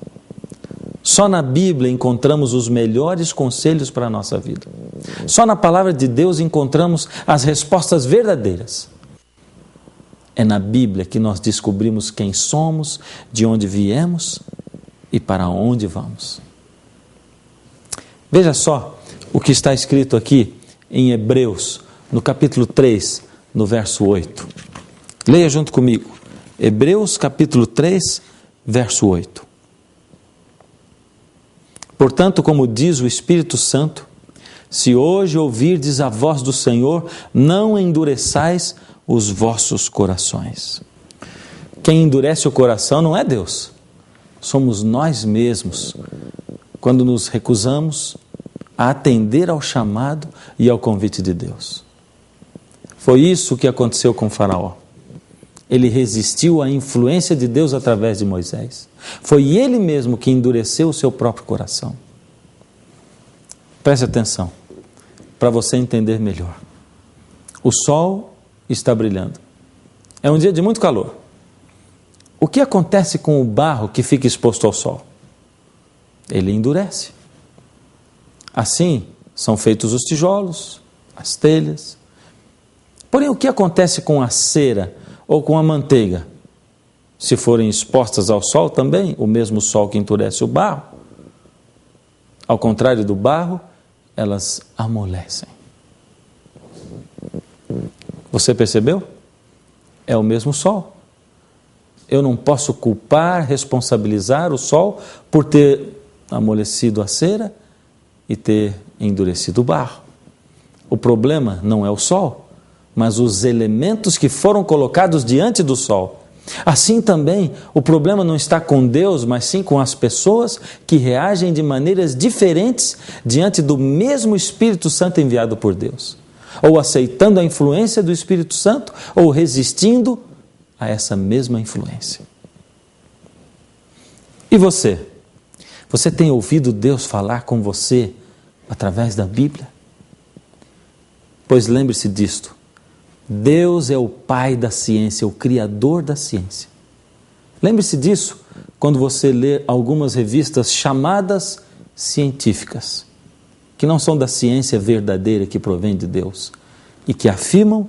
Só na Bíblia encontramos os melhores conselhos para a nossa vida. Só na palavra de Deus encontramos as respostas verdadeiras. É na Bíblia que nós descobrimos quem somos, de onde viemos e para onde vamos. Veja só o que está escrito aqui em Hebreus, no capítulo 3, no verso 8. Leia junto comigo. Hebreus capítulo 3, verso 8. Portanto, como diz o Espírito Santo, se hoje ouvirdes a voz do Senhor, não endureçais os vossos corações. Quem endurece o coração não é Deus, somos nós mesmos, quando nos recusamos a atender ao chamado e ao convite de Deus. Foi isso que aconteceu com Faraó. Ele resistiu à influência de Deus através de Moisés. Foi ele mesmo que endureceu o seu próprio coração. Preste atenção, para você entender melhor. O sol está brilhando. É um dia de muito calor. O que acontece com o barro que fica exposto ao sol? Ele endurece. Assim são feitos os tijolos, as telhas. Porém, o que acontece com a cera ou com a manteiga? Se forem expostas ao sol também, o mesmo sol que endurece o barro, ao contrário do barro, elas amolecem. Você percebeu? É o mesmo sol. Eu não posso culpar, responsabilizar o sol por ter amolecido a cera e ter endurecido o barro. O problema não é o sol, mas os elementos que foram colocados diante do sol. Assim também, o problema não está com Deus, mas sim com as pessoas que reagem de maneiras diferentes diante do mesmo Espírito Santo enviado por Deus. Ou aceitando a influência do Espírito Santo, ou resistindo a essa mesma influência. E você? Você tem ouvido Deus falar com você através da Bíblia? Pois lembre-se disto. Deus é o Pai da ciência, o Criador da ciência. Lembre-se disso quando você lê algumas revistas chamadas científicas, que não são da ciência verdadeira que provém de Deus, e que afirmam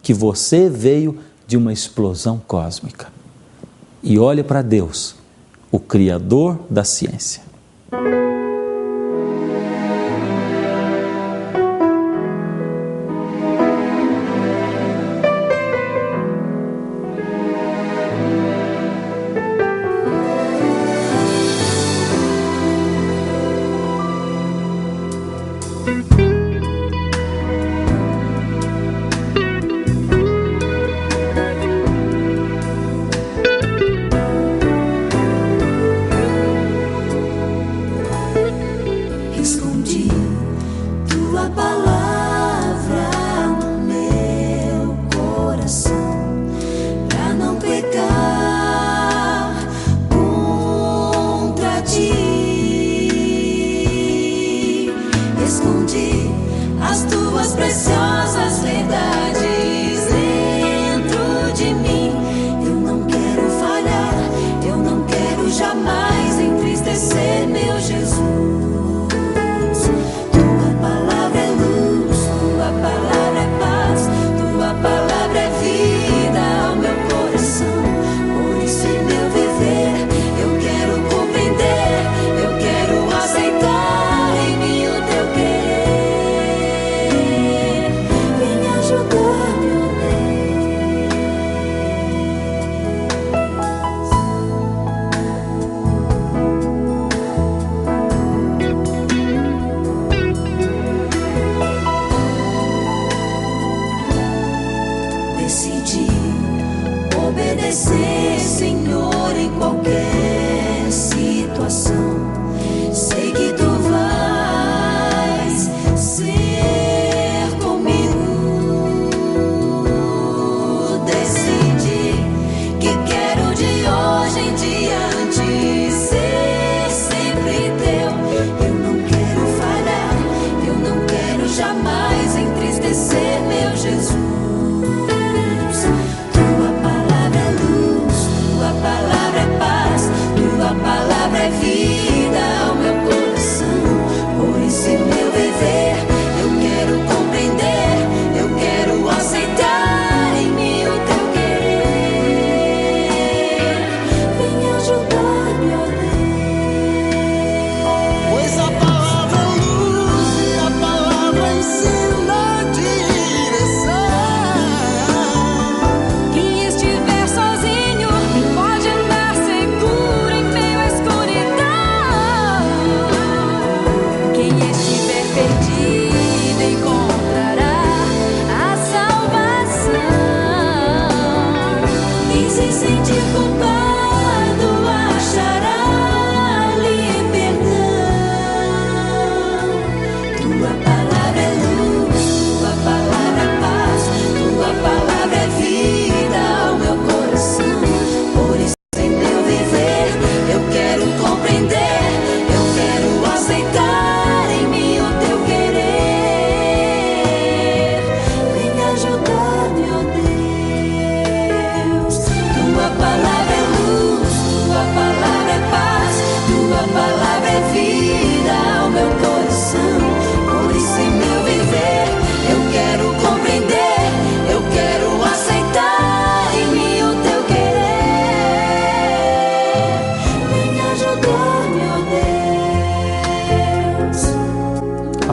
que você veio de uma explosão cósmica. E olhe para Deus, o Criador da ciência.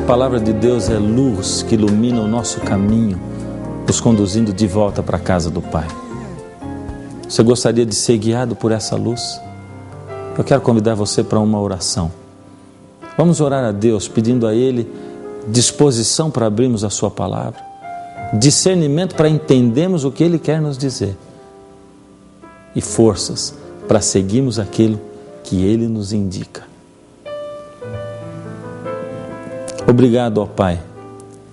palavra de Deus é luz que ilumina o nosso caminho, nos conduzindo de volta para a casa do Pai. Você gostaria de ser guiado por essa luz? Eu quero convidar você para uma oração. Vamos orar a Deus, pedindo a Ele disposição para abrirmos a sua palavra, discernimento para entendermos o que Ele quer nos dizer e forças para seguirmos aquilo que Ele nos indica. Obrigado, ó Pai,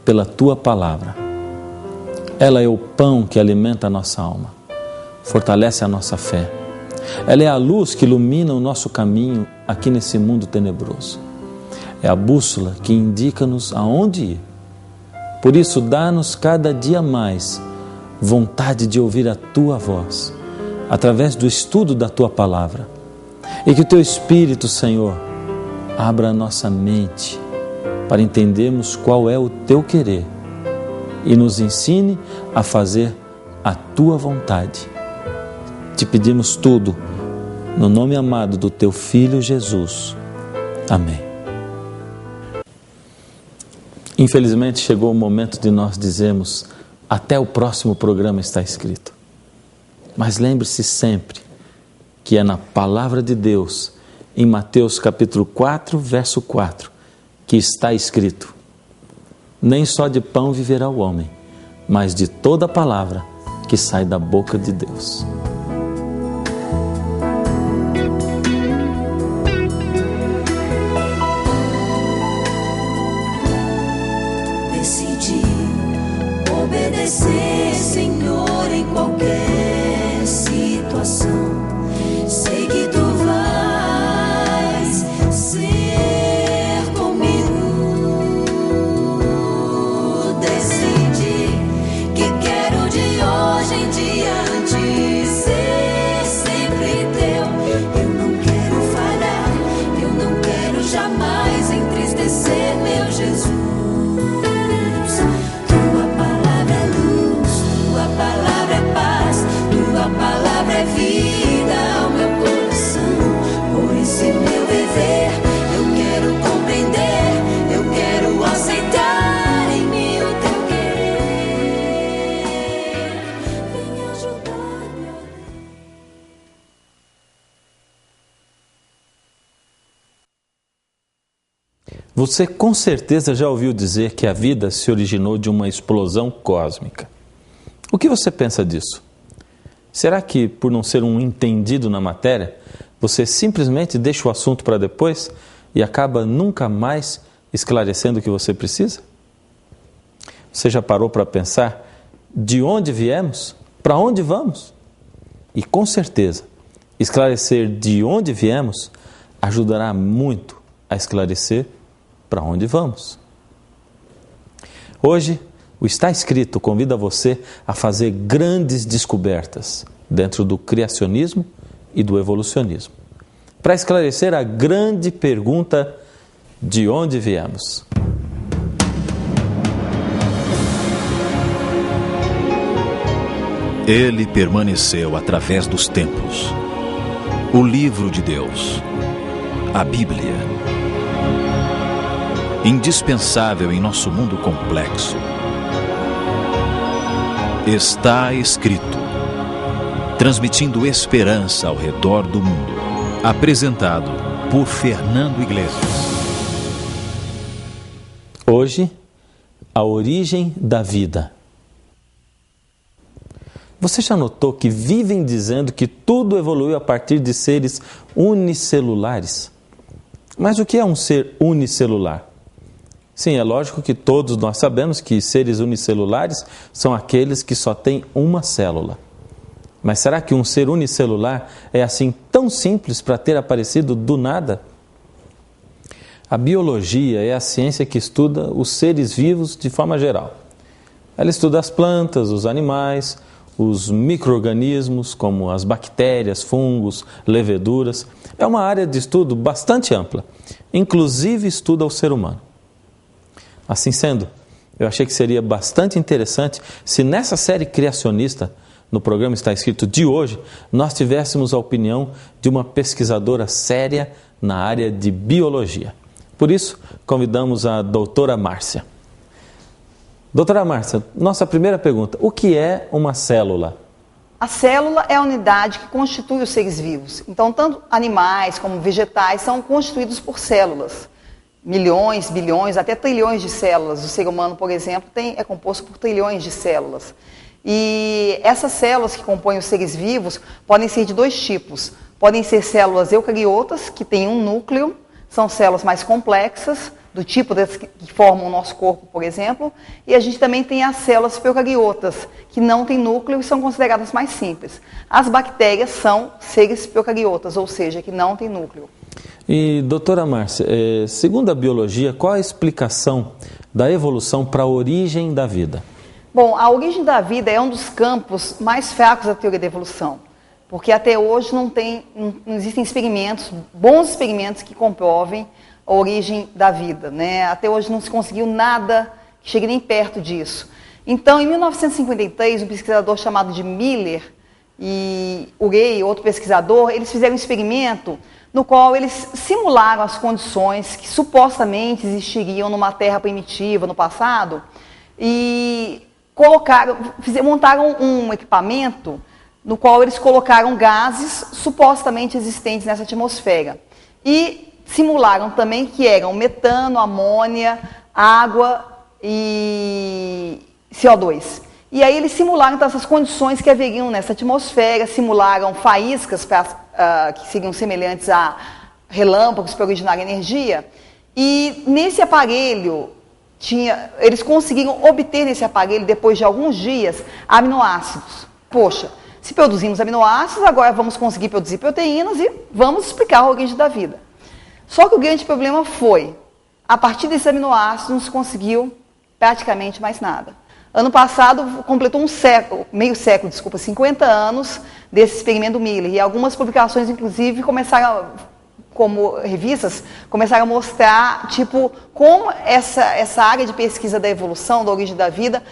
pela Tua palavra. Ela é o pão que alimenta a nossa alma, fortalece a nossa fé. Ela é a luz que ilumina o nosso caminho aqui nesse mundo tenebroso. É a bússola que indica-nos aonde ir. Por isso, dá-nos cada dia mais vontade de ouvir a Tua voz, através do estudo da Tua palavra. E que o Teu Espírito, Senhor, abra a nossa mente para entendermos qual é o Teu querer e nos ensine a fazer a Tua vontade. Te pedimos tudo no nome amado do Teu Filho Jesus. Amém. Infelizmente chegou o momento de nós dizermos: até o próximo programa está escrito. Mas lembre-se sempre que é na palavra de Deus, em Mateus capítulo 4, verso 4, que está escrito: nem só de pão viverá o homem, mas de toda palavra que sai da boca de Deus. Decidi obedecer, Senhor, em qualquer situação. Sei que Tu vais ser comigo. Decidi que quero de hoje em diante ser sempre Teu. Eu não quero falhar, eu não quero jamais entristecer, meu Jesus. Tua palavra é luz, Tua palavra é paz, Tua palavra é vida ao meu coração. Por esse meu viver, eu quero compreender, eu quero aceitar em mim o Teu querer. Vem ajudar-me. Você com certeza já ouviu dizer que a vida se originou de uma explosão cósmica. O que você pensa disso? Será que, por não ser um entendido na matéria, você simplesmente deixa o assunto para depois e acaba nunca mais esclarecendo o que você precisa? Você já parou para pensar de onde viemos, para onde vamos? E com certeza, esclarecer de onde viemos ajudará muito a esclarecer para onde vamos. Hoje, o Está Escrito convida você a fazer grandes descobertas dentro do criacionismo e do evolucionismo, para esclarecer a grande pergunta: de onde viemos? Ele permaneceu através dos tempos. O livro de Deus, a Bíblia. Indispensável em nosso mundo complexo. Está escrito. Transmitindo esperança ao redor do mundo. Apresentado por Fernando Iglesias. Hoje, a origem da vida. Você já notou que vivem dizendo que tudo evoluiu a partir de seres unicelulares? Mas o que é um ser unicelular? Sim, é lógico que todos nós sabemos que seres unicelulares são aqueles que só têm uma célula. Mas será que um ser unicelular é assim tão simples para ter aparecido do nada? A biologia é a ciência que estuda os seres vivos de forma geral. Ela estuda as plantas, os animais, os micro-organismos como as bactérias, fungos, leveduras. É uma área de estudo bastante ampla, inclusive estuda o ser humano. Assim sendo, eu achei que seria bastante interessante se nessa série criacionista, no programa Está Escrito de hoje, nós tivéssemos a opinião de uma pesquisadora séria na área de biologia. Por isso, convidamos a doutora Márcia. Doutora Márcia, nossa primeira pergunta: o que é uma célula? A célula é a unidade que constitui os seres vivos. Então, tanto animais como vegetais são constituídos por células. Milhões, bilhões, até trilhões de células. O ser humano, por exemplo, é composto por trilhões de células. E essas células que compõem os seres vivos podem ser de dois tipos. Podem ser células eucariotas, que têm um núcleo, são células mais complexas, do tipo das que formam o nosso corpo, por exemplo. E a gente também tem as células procariotas, que não têm núcleo e são consideradas mais simples. As bactérias são seres procariotas, ou seja, que não têm núcleo. E, doutora Márcia, segundo a biologia, qual a explicação da evolução para a origem da vida? Bom, a origem da vida é um dos campos mais fracos da teoria da evolução, porque até hoje não existem experimentos, bons experimentos que comprovem a origem da vida, né? Até hoje não se conseguiu nada que chegue nem perto disso. Então, em 1953, um pesquisador chamado de Miller e Urey, outro pesquisador, eles fizeram um experimento no qual eles simularam as condições que supostamente existiriam numa terra primitiva no passado e montaram um equipamento no qual eles colocaram gases supostamente existentes nessa atmosfera e simularam também que eram metano, amônia, água e CO2. E aí eles simularam então, essas condições que haveriam nessa atmosfera, simularam faíscas que seriam semelhantes a relâmpagos para originar energia. E nesse aparelho, eles conseguiram obter nesse aparelho, depois de alguns dias, aminoácidos. Poxa, se produzimos aminoácidos, agora vamos conseguir produzir proteínas e vamos explicar a origem da vida. Só que o grande problema foi, a partir desses aminoácidos não se conseguiu praticamente mais nada. Ano passado completou meio século, 50 anos desse experimento Miller. E algumas publicações, inclusive, como revistas, começaram a mostrar, como essa área de pesquisa da evolução, da origem da vida,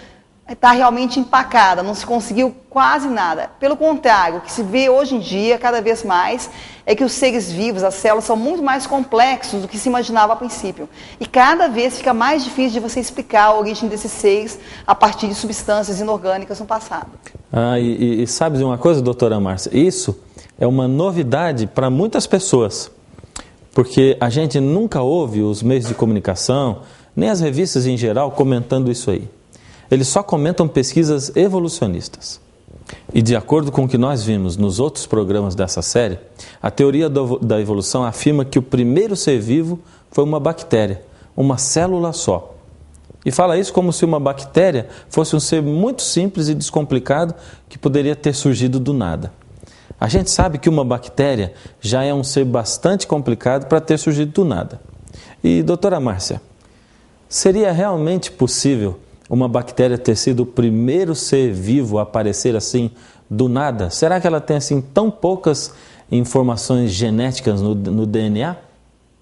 está realmente empacada, não se conseguiu quase nada. Pelo contrário, o que se vê hoje em dia, cada vez mais, é que os seres vivos, as células, são muito mais complexos do que se imaginava a princípio. E cada vez fica mais difícil de você explicar a origem desses seres a partir de substâncias inorgânicas no passado. E sabe de uma coisa, doutora Márcia? Isso é uma novidade para muitas pessoas, porque a gente nunca ouve os meios de comunicação, nem as revistas em geral, comentando isso aí. Eles só comentam pesquisas evolucionistas. E de acordo com o que nós vimos nos outros programas dessa série, a teoria da evolução afirma que o primeiro ser vivo foi uma bactéria, uma célula só. E fala isso como se uma bactéria fosse um ser muito simples e descomplicado que poderia ter surgido do nada. A gente sabe que uma bactéria já é um ser bastante complicado para ter surgido do nada. E, doutora Márcia, seria realmente possível uma bactéria ter sido o primeiro ser vivo a aparecer assim do nada? Será que ela tem assim tão poucas informações genéticas no DNA?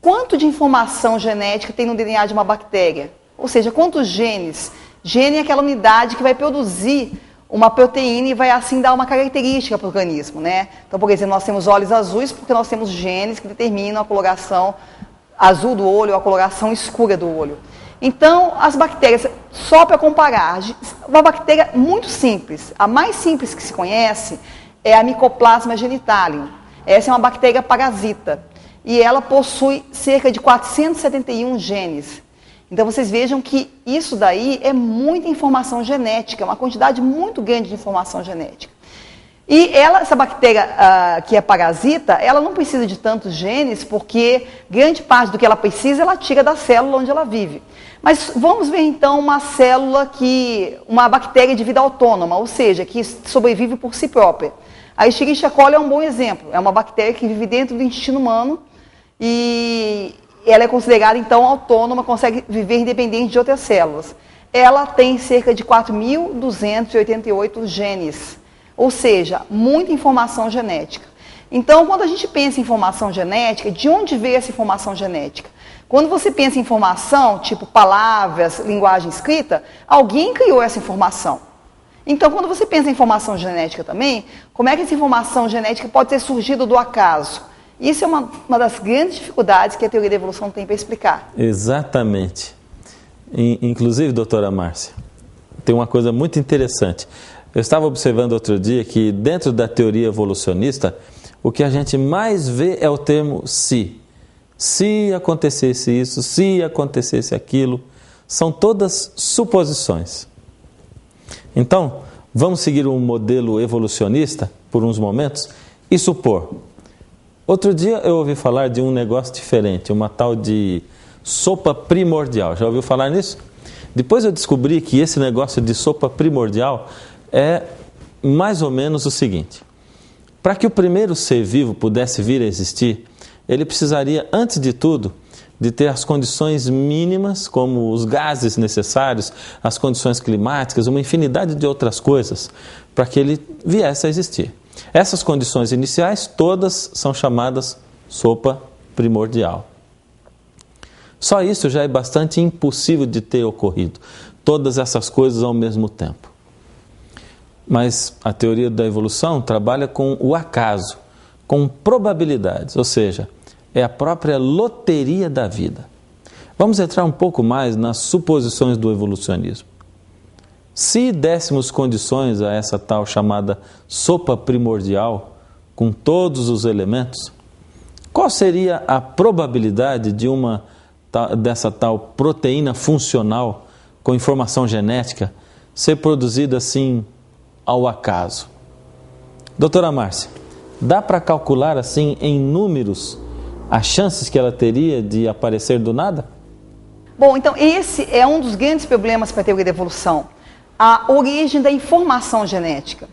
Quanto de informação genética tem no DNA de uma bactéria? Ou seja, quantos genes? Gene é aquela unidade que vai produzir uma proteína e vai assim dar uma característica para o organismo, né? Então, por exemplo, nós temos olhos azuis porque nós temos genes que determinam a coloração azul do olho ou a coloração escura do olho. Então, as bactérias, só para comparar, uma bactéria muito simples, a mais simples que se conhece é a Mycoplasma genitalium. Essa é uma bactéria parasita e ela possui cerca de 471 genes. Então, vocês vejam que isso daí é muita informação genética, uma quantidade muito grande de informação genética. E essa bactéria que é parasita, ela não precisa de tantos genes, porque grande parte do que ela precisa, ela tira da célula onde ela vive. Mas vamos ver então uma bactéria de vida autônoma, ou seja, que sobrevive por si própria. A Escherichia coli é um bom exemplo, é uma bactéria que vive dentro do intestino humano e ela é considerada então autônoma, consegue viver independente de outras células. Ela tem cerca de 4.288 genes, ou seja, muita informação genética. Então, quando a gente pensa em informação genética, de onde veio essa informação genética? Quando você pensa em informação, tipo palavras, linguagem escrita, alguém criou essa informação. Então, quando você pensa em informação genética também, como é que essa informação genética pode ter surgido do acaso? Isso é uma das grandes dificuldades que a teoria da evolução tem para explicar. Exatamente. Inclusive, doutora Márcia, tem uma coisa muito interessante. Eu estava observando outro dia que dentro da teoria evolucionista, o que a gente mais vê é o termo se. Se acontecesse isso, se acontecesse aquilo, são todas suposições. Então, vamos seguir um modelo evolucionista por uns momentos e supor. Outro dia eu ouvi falar de um negócio diferente, uma tal de sopa primordial. Já ouviu falar nisso? Depois eu descobri que esse negócio de sopa primordial é mais ou menos o seguinte. Para que o primeiro ser vivo pudesse vir a existir, ele precisaria, antes de tudo, de ter as condições mínimas, como os gases necessários, as condições climáticas, uma infinidade de outras coisas, para que ele viesse a existir. Essas condições iniciais, todas são chamadas sopa primordial. Só isso já é bastante impossível de ter ocorrido, todas essas coisas ao mesmo tempo. Mas a teoria da evolução trabalha com o acaso, com probabilidades, ou seja, é a própria loteria da vida. Vamos entrar um pouco mais nas suposições do evolucionismo. Se dessemos condições a essa tal chamada sopa primordial, com todos os elementos, qual seria a probabilidade de dessa tal proteína funcional com informação genética ser produzida assim ao acaso? Doutora Márcia, dá para calcular assim em números as chances que ela teria de aparecer do nada? Bom, então esse é um dos grandes problemas para a teoria da evolução, a origem da informação genética.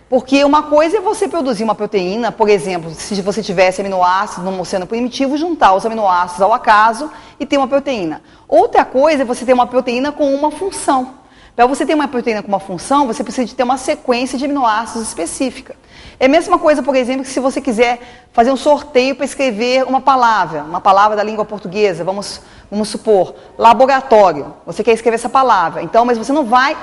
Porque uma coisa é você produzir uma proteína, por exemplo, se você tivesse aminoácidos num oceano primitivo, juntar os aminoácidos ao acaso e ter uma proteína. Outra coisa é você ter uma proteína com uma função. Para você ter uma proteína com uma função, você precisa de ter uma sequência de aminoácidos específica. É a mesma coisa, por exemplo, que se você quiser fazer um sorteio para escrever uma palavra da língua portuguesa, vamos supor, laboratório. Você quer escrever essa palavra, então, mas você não vai...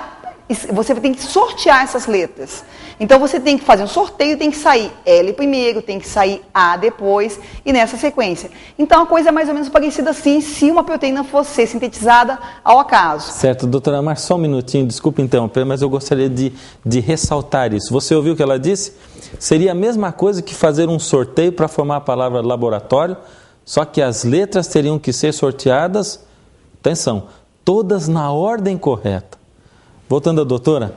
Você tem que sortear essas letras. Então você tem que fazer um sorteio, tem que sair L primeiro, tem que sair A depois, e nessa sequência. Então a coisa é mais ou menos parecida assim, se uma proteína fosse ser sintetizada ao acaso. Certo, doutora Márcia, só um minutinho, desculpe interromper, mas eu gostaria de ressaltar isso. Você ouviu o que ela disse? Seria a mesma coisa que fazer um sorteio para formar a palavra laboratório, só que as letras teriam que ser sorteadas, atenção, todas na ordem correta. Voltando à doutora,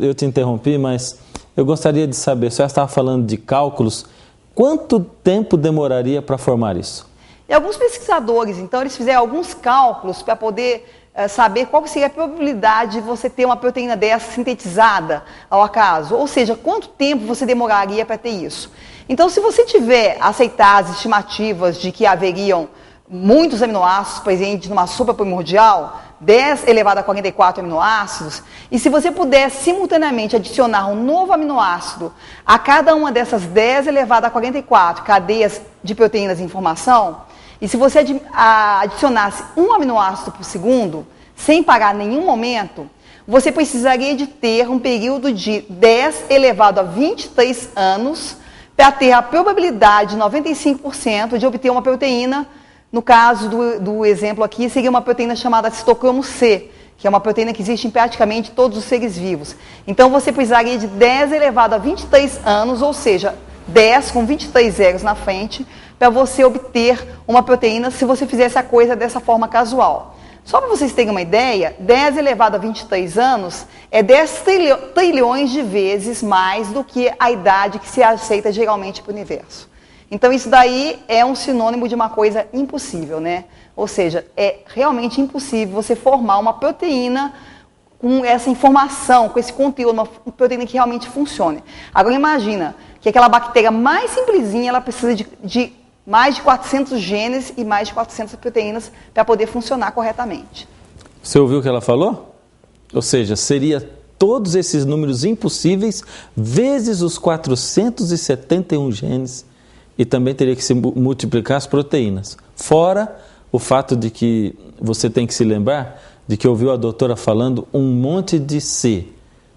eu te interrompi, mas eu gostaria de saber, se ela estava falando de cálculos, quanto tempo demoraria para formar isso? E alguns pesquisadores, então, eles fizeram alguns cálculos para poder saber qual seria a probabilidade de você ter uma proteína dessa sintetizada ao acaso, ou seja, quanto tempo você demoraria para ter isso. Então, se você tiver aceitar as estimativas de que haveriam muitos aminoácidos presentes numa sopa primordial, 10 elevado a 44 aminoácidos, e se você puder simultaneamente adicionar um novo aminoácido a cada uma dessas 10 elevado a 44 cadeias de proteínas em formação, e se você adicionasse um aminoácido por segundo, sem parar em nenhum momento, você precisaria de ter um período de 10 elevado a 23 anos para ter a probabilidade de 95% de obter uma proteína. No caso do exemplo aqui, seria uma proteína chamada citocromo C, que é uma proteína que existe em praticamente todos os seres vivos. Então, você precisaria de 10 elevado a 23 anos, ou seja, 10 com 23 zeros na frente, para você obter uma proteína se você fizesse a coisa dessa forma casual. Só para vocês terem uma ideia, 10 elevado a 23 anos é 10 trilhões de vezes mais do que a idade que se aceita geralmente para o universo. Então isso daí é um sinônimo de uma coisa impossível, né? Ou seja, é realmente impossível você formar uma proteína com essa informação, com esse conteúdo, uma proteína que realmente funcione. Agora imagina que aquela bactéria mais simplesinha, ela precisa de mais de 400 genes e mais de 400 proteínas para poder funcionar corretamente. Você ouviu o que ela falou? Ou seja, seria todos esses números impossíveis vezes os 471 genes. E também teria que se multiplicar as proteínas. Fora o fato de que você tem que se lembrar de que ouviu a doutora falando um monte de se.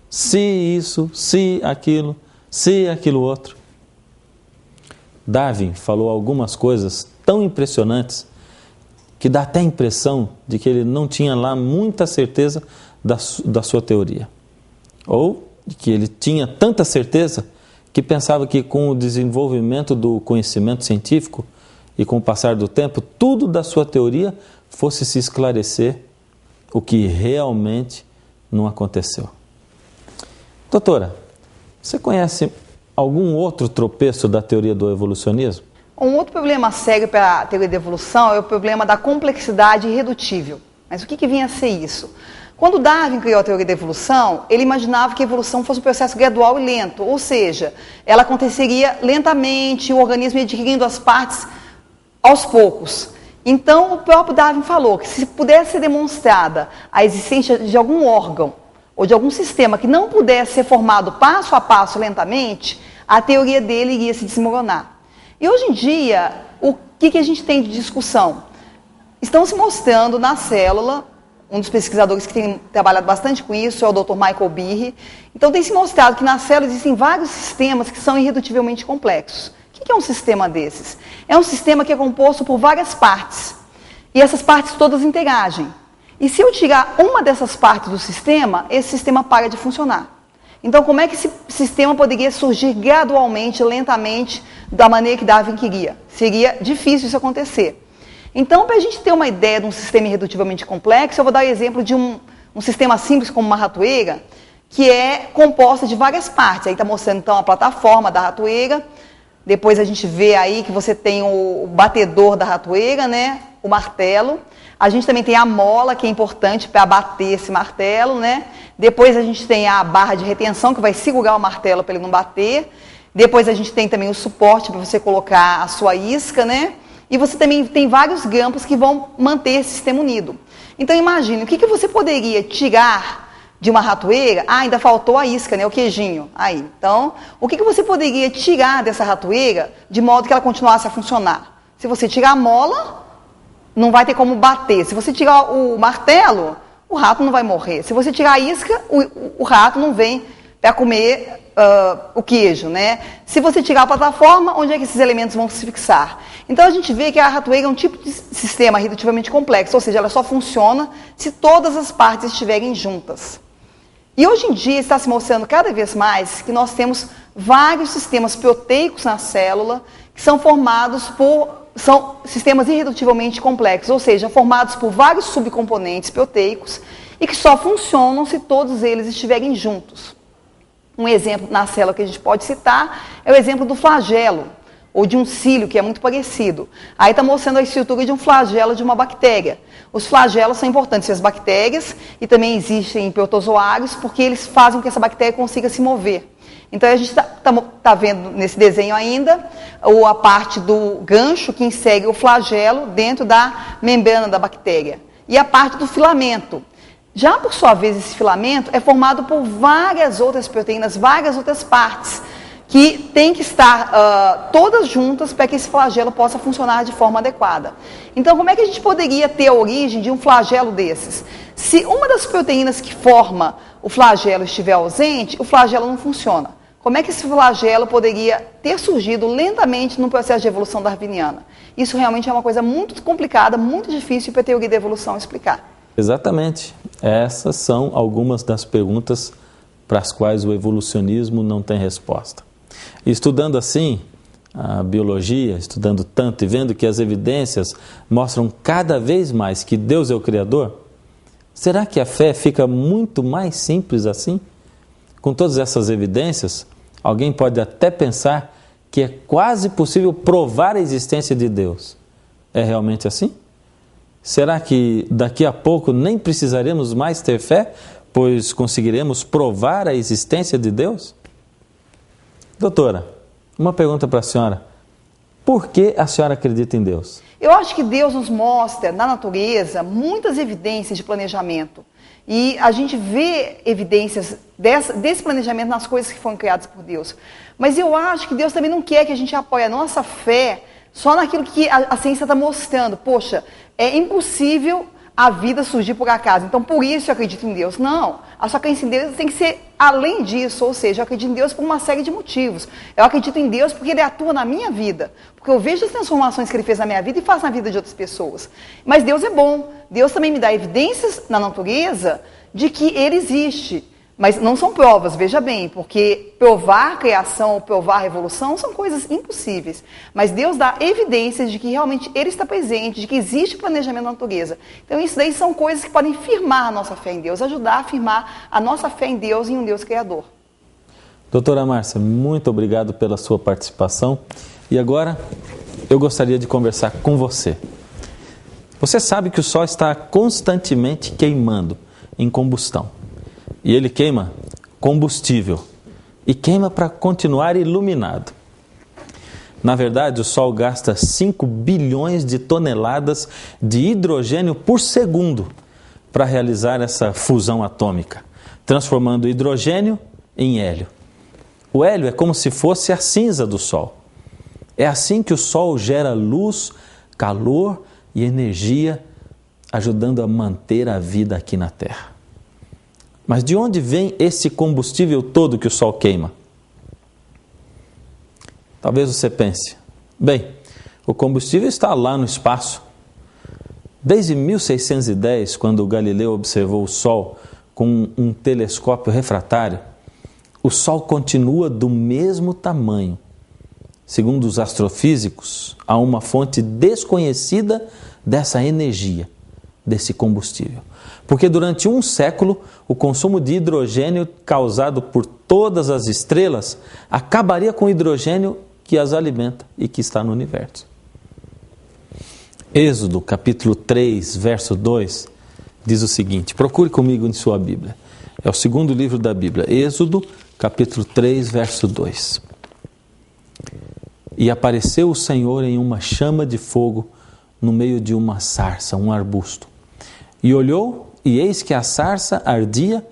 Se isso, se aquilo outro. Darwin falou algumas coisas tão impressionantes que dá até a impressão de que ele não tinha lá muita certeza da sua teoria. Ou de que ele tinha tanta certeza que pensava que com o desenvolvimento do conhecimento científico e com o passar do tempo, tudo da sua teoria fosse se esclarecer, o que realmente não aconteceu. Doutora, você conhece algum outro tropeço da teoria do evolucionismo? Um outro problema sério para a teoria da evolução é o problema da complexidade irredutível. Mas o que vinha a ser isso? Quando Darwin criou a teoria da evolução, ele imaginava que a evolução fosse um processo gradual e lento, ou seja, ela aconteceria lentamente, o organismo ia adquirindo as partes aos poucos. Então, o próprio Darwin falou que se pudesse ser demonstrada a existência de algum órgão ou de algum sistema que não pudesse ser formado passo a passo lentamente, a teoria dele iria se desmoronar. E hoje em dia, o que a gente tem de discussão? Estão se mostrando na célula, um dos pesquisadores que tem trabalhado bastante com isso é o Dr. Michael Behe. Então tem se mostrado que na célula existem vários sistemas que são irredutivelmente complexos. O que é um sistema desses? É um sistema que é composto por várias partes. E essas partes todas interagem. E se eu tirar uma dessas partes do sistema, esse sistema para de funcionar. Então como é que esse sistema poderia surgir gradualmente, lentamente, da maneira que Darwin queria? Seria difícil isso acontecer. Então, para a gente ter uma ideia de um sistema irredutivelmente complexo, eu vou dar o exemplo de um sistema simples como uma ratoeira, que é composta de várias partes. Aí está mostrando então a plataforma da ratoeira, depois a gente vê aí que você tem o batedor da ratoeira, né? O martelo. A gente também tem a mola, que é importante para bater esse martelo, né? Depois a gente tem a barra de retenção, que vai segurar o martelo para ele não bater. Depois a gente tem também o suporte para você colocar a sua isca, né? E você também tem vários grampos que vão manter esse sistema unido. Então imagine, o que você poderia tirar de uma ratoeira? Ah, ainda faltou a isca, né? O queijinho. Aí, então, o que você poderia tirar dessa ratoeira de modo que ela continuasse a funcionar? Se você tirar a mola, não vai ter como bater. Se você tirar o martelo, o rato não vai morrer. Se você tirar a isca, o rato não vem para comer o queijo, né? Se você tirar a plataforma, onde é que esses elementos vão se fixar? Então a gente vê que a ratoeira é um tipo de sistema irredutivelmente complexo, ou seja, ela só funciona se todas as partes estiverem juntas. E hoje em dia está se mostrando cada vez mais que nós temos vários sistemas proteicos na célula que são formados são sistemas irredutivelmente complexos, ou seja, formados por vários subcomponentes proteicos e que só funcionam se todos eles estiverem juntos. Um exemplo na célula que a gente pode citar é o exemplo do flagelo, ou de um cílio, que é muito parecido. Aí está mostrando a estrutura de um flagelo de uma bactéria. Os flagelos são importantes para as bactérias e também existem em protozoários porque eles fazem com que essa bactéria consiga se mover. Então a gente está vendo nesse desenho ainda a parte do gancho que insere o flagelo dentro da membrana da bactéria. E a parte do filamento. Já por sua vez esse filamento é formado por várias outras proteínas, várias outras partes, que tem que estar todas juntas para que esse flagelo possa funcionar de forma adequada. Então, como é que a gente poderia ter a origem de um flagelo desses? Se uma das proteínas que forma o flagelo estiver ausente, o flagelo não funciona. Como é que esse flagelo poderia ter surgido lentamente no processo de evolução darwiniana? Isso realmente é uma coisa muito complicada, muito difícil para a teoria da evolução explicar. Exatamente. Essas são algumas das perguntas para as quais o evolucionismo não tem resposta. E estudando assim a biologia, estudando tanto e vendo que as evidências mostram cada vez mais que Deus é o Criador, será que a fé fica muito mais simples assim? Com todas essas evidências, alguém pode até pensar que é quase possível provar a existência de Deus. É realmente assim? Será que daqui a pouco nem precisaremos mais ter fé, pois conseguiremos provar a existência de Deus? Doutora, uma pergunta para a senhora. Por que a senhora acredita em Deus? Eu acho que Deus nos mostra, na natureza, muitas evidências de planejamento. E a gente vê evidências desse planejamento nas coisas que foram criadas por Deus. Mas eu acho que Deus também não quer que a gente apoie a nossa fé só naquilo que a ciência está mostrando. Poxa, é impossível a vida surgir por acaso. Então, por isso eu acredito em Deus. Não, a sua crença em Deus tem que ser além disso, ou seja, eu acredito em Deus por uma série de motivos. Eu acredito em Deus porque Ele atua na minha vida, porque eu vejo as transformações que Ele fez na minha vida e faz na vida de outras pessoas. Mas Deus é bom, Deus também me dá evidências na natureza de que Ele existe. Mas não são provas, veja bem, porque provar a criação ou provar a evolução são coisas impossíveis. Mas Deus dá evidências de que realmente Ele está presente, de que existe planejamento na natureza. Então isso daí são coisas que podem firmar a nossa fé em Deus, ajudar a firmar a nossa fé em Deus e em um Deus Criador. Doutora Márcia, muito obrigado pela sua participação. E agora eu gostaria de conversar com você. Você sabe que o Sol está constantemente queimando em combustão. E ele queima combustível e queima para continuar iluminado. Na verdade, o Sol gasta 5 bilhões de toneladas de hidrogênio por segundo para realizar essa fusão atômica, transformando o hidrogênio em hélio. O hélio é como se fosse a cinza do Sol. É assim que o Sol gera luz, calor e energia, ajudando a manter a vida aqui na Terra. Mas de onde vem esse combustível todo que o Sol queima? Talvez você pense, bem, o combustível está lá no espaço. Desde 1610, quando Galileu observou o Sol com um telescópio refratário, o Sol continua do mesmo tamanho. Segundo os astrofísicos, há uma fonte desconhecida dessa energia, desse combustível. Porque durante um século, o consumo de hidrogênio causado por todas as estrelas acabaria com o hidrogênio que as alimenta e que está no universo. Êxodo, capítulo 3, verso 2, diz o seguinte, procure comigo em sua Bíblia. É o segundo livro da Bíblia, Êxodo, capítulo 3, verso 2. E apareceu o Senhor em uma chama de fogo no meio de uma sarça, um arbusto. E olhou, e eis que a sarça ardia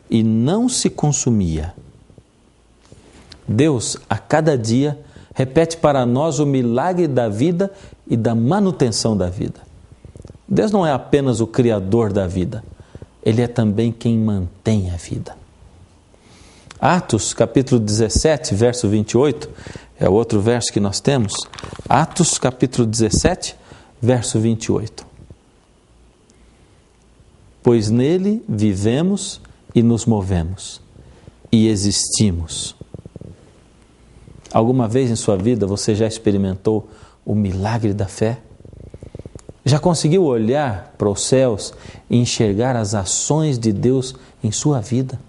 e não se consumia. Deus, a cada dia, repete para nós o milagre da vida e da manutenção da vida. Deus não é apenas o Criador da vida, Ele é também quem mantém a vida. Atos, capítulo 17, verso 28, é o outro verso que nós temos. Atos, capítulo 17, verso 28. Pois nele vivemos e nos movemos e existimos. Alguma vez em sua vida você já experimentou o milagre da fé? Já conseguiu olhar para os céus e enxergar as ações de Deus em sua vida?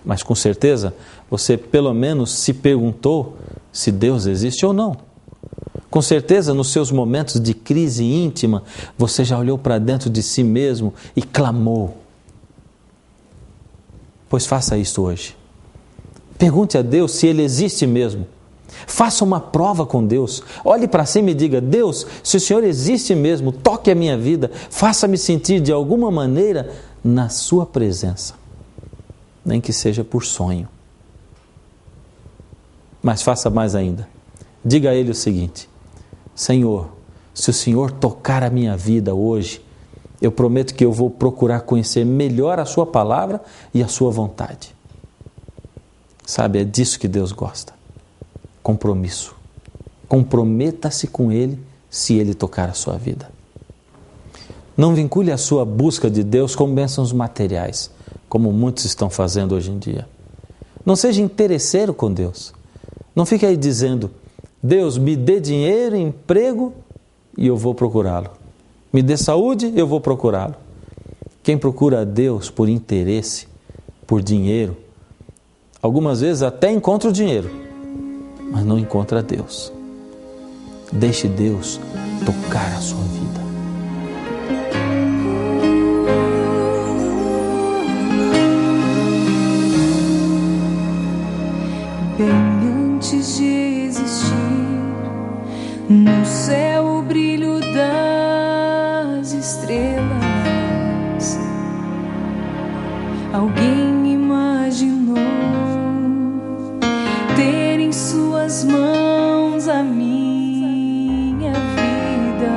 Mas com certeza você pelo menos se perguntou se Deus existe ou não. Com certeza, nos seus momentos de crise íntima, você já olhou para dentro de si mesmo e clamou. Pois faça isso hoje. Pergunte a Deus se Ele existe mesmo. Faça uma prova com Deus. Olhe para cima e diga, Deus, se o Senhor existe mesmo, toque a minha vida, faça-me sentir de alguma maneira na sua presença. Nem que seja por sonho. Mas faça mais ainda. Diga a Ele o seguinte, Senhor, se o Senhor tocar a minha vida hoje, eu prometo que eu vou procurar conhecer melhor a sua palavra e a sua vontade. Sabe, é disso que Deus gosta. Compromisso. Comprometa-se com Ele se Ele tocar a sua vida. Não vincule a sua busca de Deus com bênçãos materiais, como muitos estão fazendo hoje em dia. Não seja interesseiro com Deus. Não fique aí dizendo, Deus, me dê dinheiro, emprego e eu vou procurá-lo. Me dê saúde, eu vou procurá-lo. Quem procura a Deus por interesse, por dinheiro, algumas vezes até encontra o dinheiro, mas não encontra Deus. Deixe Deus tocar a sua vida. Bem antes de existir, no céu o brilho das estrelas, alguém imaginou ter em suas mãos a minha vida.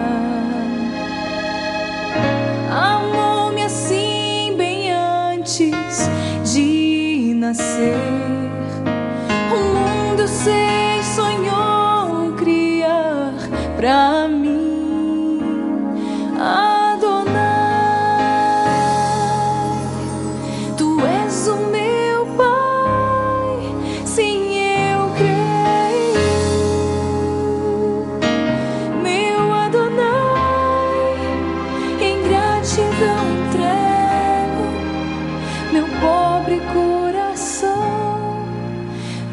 pra mim. Adonai, tu és o meu Pai, sim, eu creio. Meu Adonai, em gratidão entrego meu pobre coração,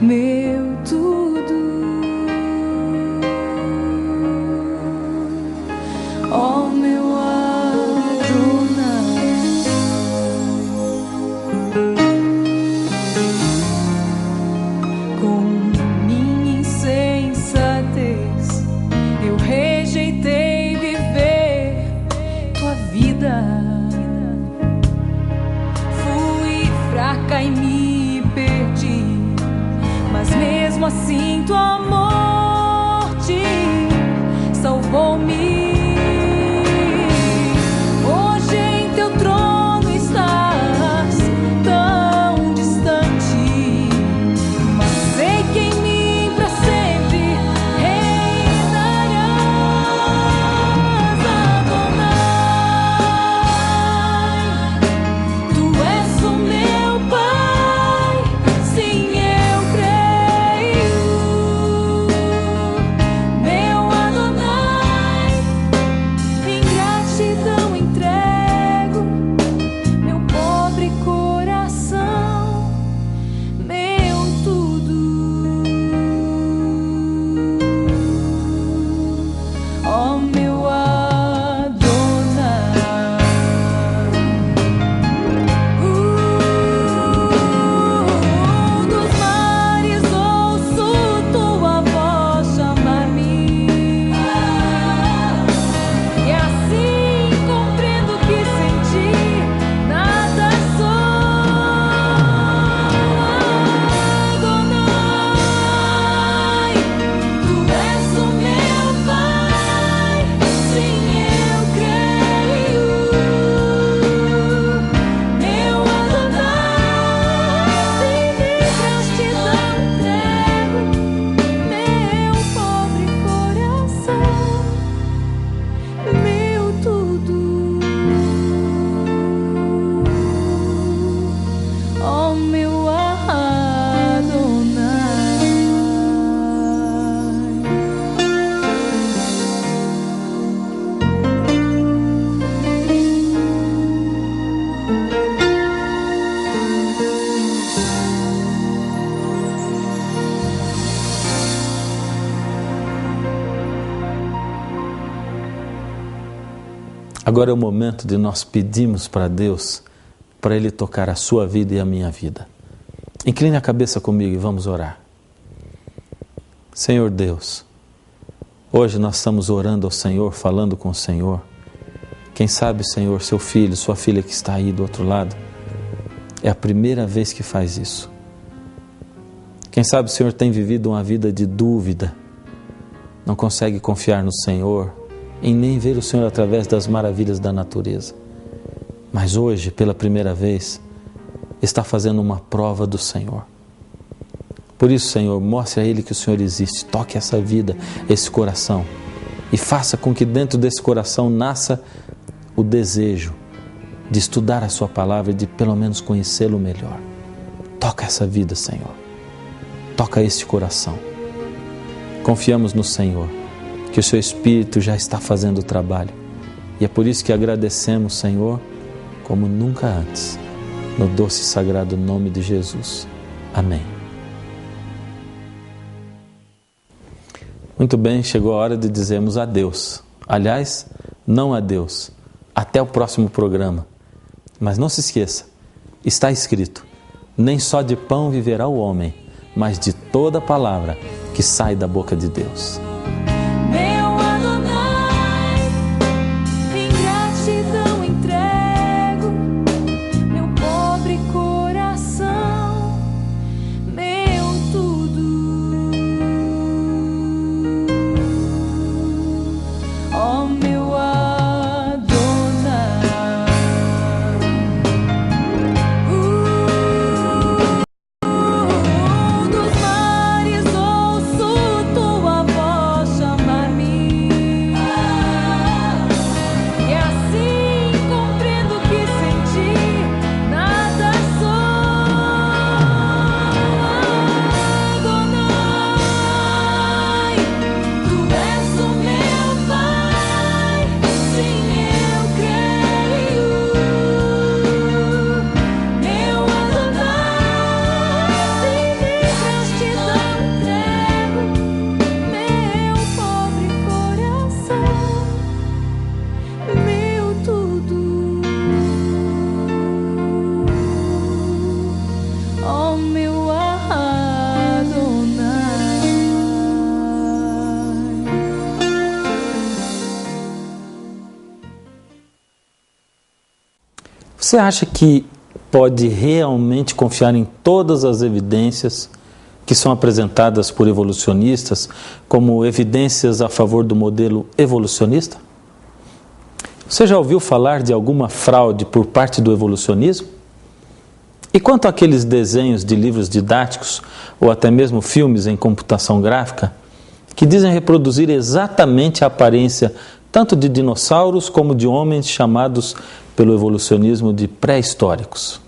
meu tudo. Ó meu Adonai, com minha insensatez eu rejeitei viver tua vida. Fui fraca e me perdi, mas mesmo assim tua morte salvou-me. Agora é o momento de nós pedirmos para Deus, para Ele tocar a sua vida e a minha vida. Incline a cabeça comigo e vamos orar. Senhor Deus, hoje nós estamos orando ao Senhor, falando com o Senhor. Quem sabe, Senhor, seu filho, sua filha que está aí do outro lado, é a primeira vez que faz isso. Quem sabe o Senhor tem vivido uma vida de dúvida, não consegue confiar no Senhor, em nem ver o Senhor através das maravilhas da natureza. Mas hoje, pela primeira vez, está fazendo uma prova do Senhor. Por isso, Senhor, mostre a Ele que o Senhor existe, toque essa vida, esse coração, e faça com que dentro desse coração nasça o desejo de estudar a sua palavra e de pelo menos conhecê-lo melhor. Toca essa vida, Senhor. Toca esse coração. Confiamos no Senhor, que o seu Espírito já está fazendo o trabalho. E é por isso que agradecemos, Senhor, como nunca antes, no doce e sagrado nome de Jesus. Amém. Muito bem, chegou a hora de dizermos adeus. Aliás, não adeus. Até o próximo programa. Mas não se esqueça, está escrito: nem só de pão viverá o homem, mas de toda palavra que sai da boca de Deus. Dos mares ouço tua voz chamar-me. Você acha que pode realmente confiar em todas as evidências que são apresentadas por evolucionistas como evidências a favor do modelo evolucionista? Você já ouviu falar de alguma fraude por parte do evolucionismo? E quanto àqueles desenhos de livros didáticos ou até mesmo filmes em computação gráfica que dizem reproduzir exatamente a aparência tanto de dinossauros como de homens chamados pelo evolucionismo de pré-históricos?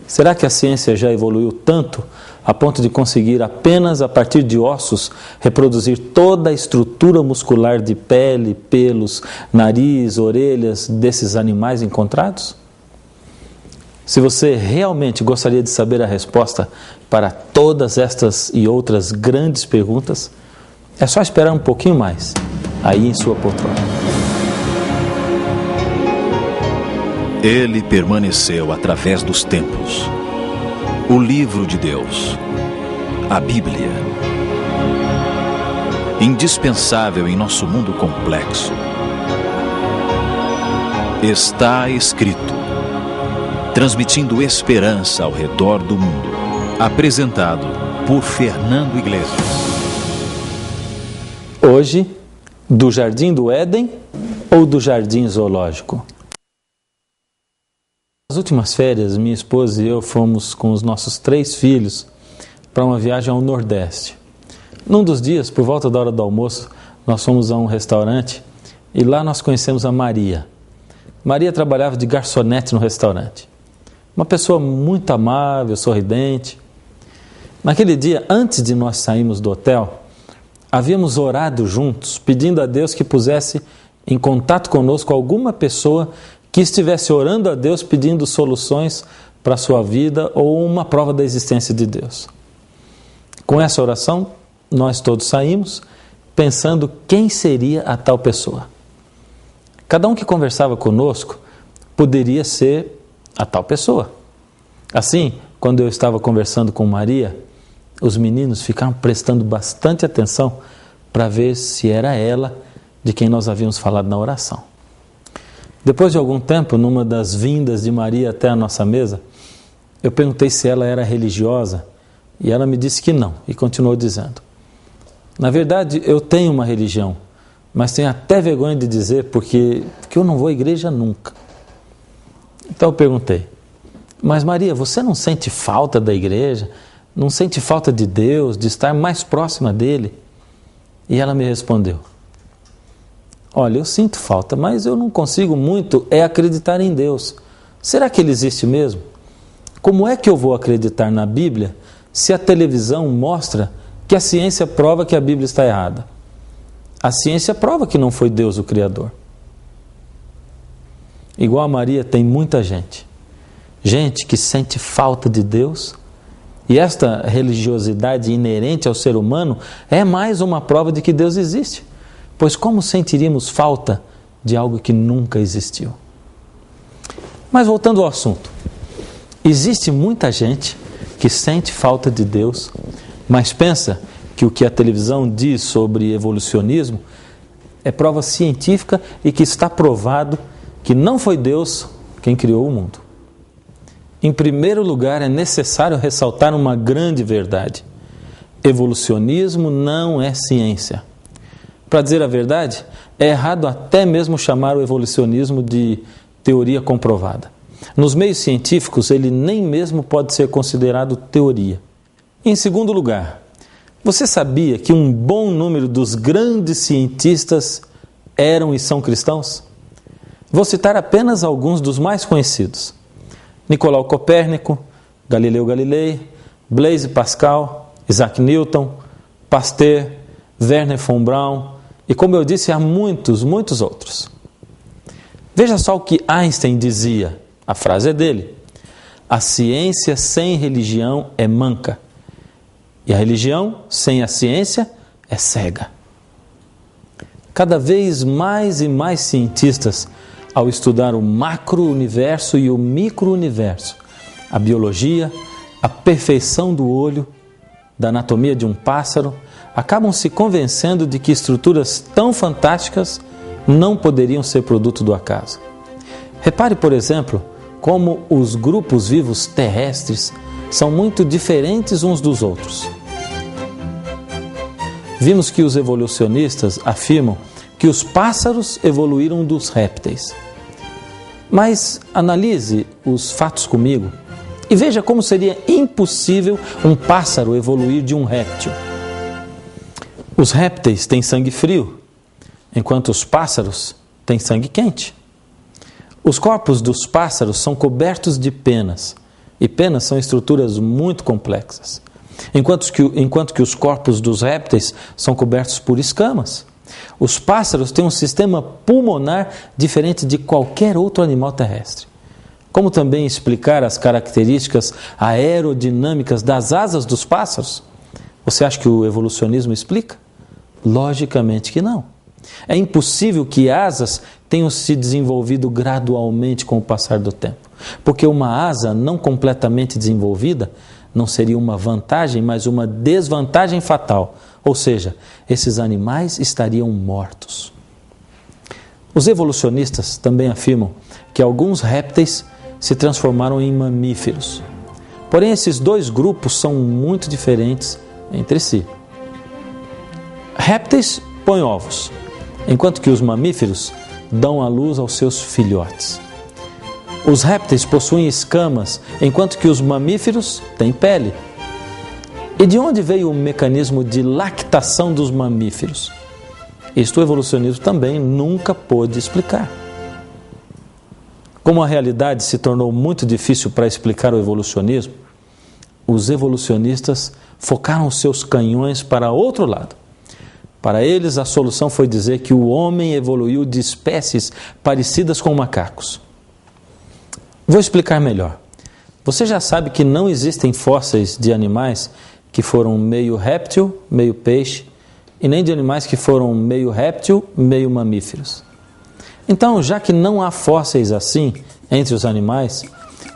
Será que a ciência já evoluiu tanto a ponto de conseguir apenas a partir de ossos reproduzir toda a estrutura muscular de pele, pelos, nariz, orelhas desses animais encontrados? Se você realmente gostaria de saber a resposta para todas estas e outras grandes perguntas, é só esperar um pouquinho mais, aí em sua poltrona. Ele permaneceu através dos tempos. O livro de Deus, a Bíblia. Indispensável em nosso mundo complexo. Está escrito. Transmitindo esperança ao redor do mundo. Apresentado por Fernando Iglesias. Hoje, do Jardim do Éden ou do Jardim Zoológico? Nas últimas férias, minha esposa e eu fomos com os nossos 3 filhos para uma viagem ao Nordeste. Num dos dias, por volta da hora do almoço, nós fomos a um restaurante e lá nós conhecemos a Maria. Maria trabalhava de garçonete no restaurante. Uma pessoa muito amável, sorridente. Naquele dia, antes de nós sairmos do hotel, havíamos orado juntos, pedindo a Deus que pusesse em contato conosco alguma pessoa que estivesse orando a Deus pedindo soluções para a sua vida ou uma prova da existência de Deus. Com essa oração, nós todos saímos pensando quem seria a tal pessoa. Cada um que conversava conosco poderia ser a tal pessoa. Assim, quando eu estava conversando com Maria, os meninos ficaram prestando bastante atenção para ver se era ela de quem nós havíamos falado na oração. Depois de algum tempo, numa das vindas de Maria até a nossa mesa, eu perguntei se ela era religiosa e ela me disse que não, e continuou dizendo: na verdade, eu tenho uma religião, mas tenho até vergonha de dizer porque eu não vou à igreja nunca. Então eu perguntei: mas Maria, você não sente falta da igreja? Não sente falta de Deus, de estar mais próxima dele? E ela me respondeu: olha, eu sinto falta, mas eu não consigo muito acreditar em Deus. Será que Ele existe mesmo? Como é que eu vou acreditar na Bíblia se a televisão mostra que a ciência prova que a Bíblia está errada? A ciência prova que não foi Deus o Criador. Igual a Maria, tem muita gente que sente falta de Deus, e esta religiosidade inerente ao ser humano é mais uma prova de que Deus existe. Pois como sentiríamos falta de algo que nunca existiu? Mas voltando ao assunto, existe muita gente que sente falta de Deus, mas pensa que o que a televisão diz sobre evolucionismo é prova científica e que está provado que não foi Deus quem criou o mundo. Em primeiro lugar, é necessário ressaltar uma grande verdade: evolucionismo não é ciência. Para dizer a verdade, é errado até mesmo chamar o evolucionismo de teoria comprovada. Nos meios científicos, ele nem mesmo pode ser considerado teoria. Em segundo lugar, você sabia que um bom número dos grandes cientistas eram e são cristãos? Vou citar apenas alguns dos mais conhecidos: Nicolau Copérnico, Galileu Galilei, Blaise Pascal, Isaac Newton, Pasteur, Wernher von Braun e, como eu disse, há muitos outros. Veja só o que Einstein dizia, a frase é dele: a ciência sem religião é manca, e a religião sem a ciência é cega. Cada vez mais e mais cientistas, ao estudar o macro-universo e o micro-universo, a biologia, a perfeição do olho, da anatomia de um pássaro, acabam se convencendo de que estruturas tão fantásticas não poderiam ser produto do acaso. Repare, por exemplo, como os grupos vivos terrestres são muito diferentes uns dos outros. Vimos que os evolucionistas afirmam que os pássaros evoluíram dos répteis. Mas analise os fatos comigo e veja como seria impossível um pássaro evoluir de um réptil. Os répteis têm sangue frio, enquanto os pássaros têm sangue quente. Os corpos dos pássaros são cobertos de penas, e penas são estruturas muito complexas, enquanto que os corpos dos répteis são cobertos por escamas. Os pássaros têm um sistema pulmonar diferente de qualquer outro animal terrestre. Como também explicar as características aerodinâmicas das asas dos pássaros? Você acha que o evolucionismo explica? Logicamente que não. É impossível que asas tenham se desenvolvido gradualmente com o passar do tempo, porque uma asa não completamente desenvolvida não seria uma vantagem, mas uma desvantagem fatal, ou seja, esses animais estariam mortos. Os evolucionistas também afirmam que alguns répteis se transformaram em mamíferos. Porém, esses dois grupos são muito diferentes entre si. Répteis põem ovos, enquanto que os mamíferos dão à luz aos seus filhotes. Os répteis possuem escamas, enquanto que os mamíferos têm pele. E de onde veio o mecanismo de lactação dos mamíferos? Isto o evolucionismo também nunca pôde explicar. Como a realidade se tornou muito difícil para explicar o evolucionismo, os evolucionistas focaram seus canhões para outro lado. Para eles, a solução foi dizer que o homem evoluiu de espécies parecidas com macacos. Vou explicar melhor. Você já sabe que não existem fósseis de animais que foram meio réptil, meio peixe, e nem de animais que foram meio réptil, meio mamíferos. Então, já que não há fósseis assim entre os animais,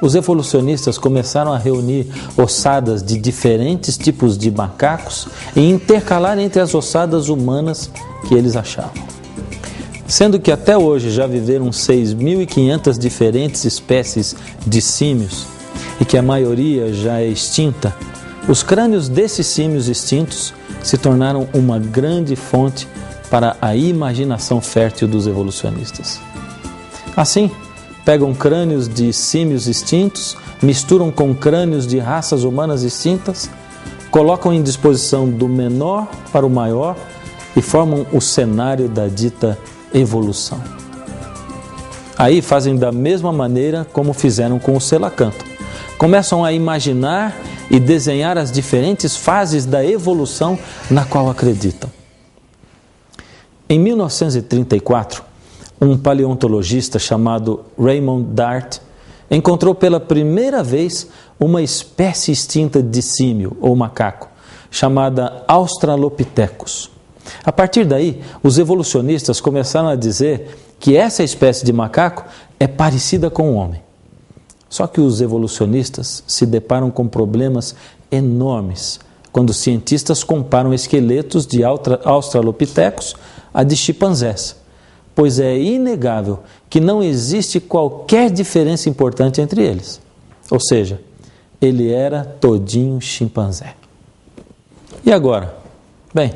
os evolucionistas começaram a reunir ossadas de diferentes tipos de macacos e intercalar entre as ossadas humanas que eles achavam. Sendo que até hoje já viveram 6.500 diferentes espécies de símios e que a maioria já é extinta, os crânios desses símios extintos se tornaram uma grande fonte para a imaginação fértil dos evolucionistas. Assim, pegam crânios de símios extintos, misturam com crânios de raças humanas extintas, colocam em disposição do menor para o maior e formam o cenário da dita evolução. Aí fazem da mesma maneira como fizeram com o selacanto. Começam a imaginar e desenhar as diferentes fases da evolução na qual acreditam. Em 1934, um paleontologista chamado Raymond Dart encontrou pela primeira vez uma espécie extinta de símio ou macaco, chamada Australopithecus. A partir daí, os evolucionistas começaram a dizer que essa espécie de macaco é parecida com o homem. Só que os evolucionistas se deparam com problemas enormes quando os cientistas comparam esqueletos de Australopithecus a de chimpanzés, pois é inegável que não existe qualquer diferença importante entre eles. Ou seja, ele era todinho chimpanzé. E agora? Bem,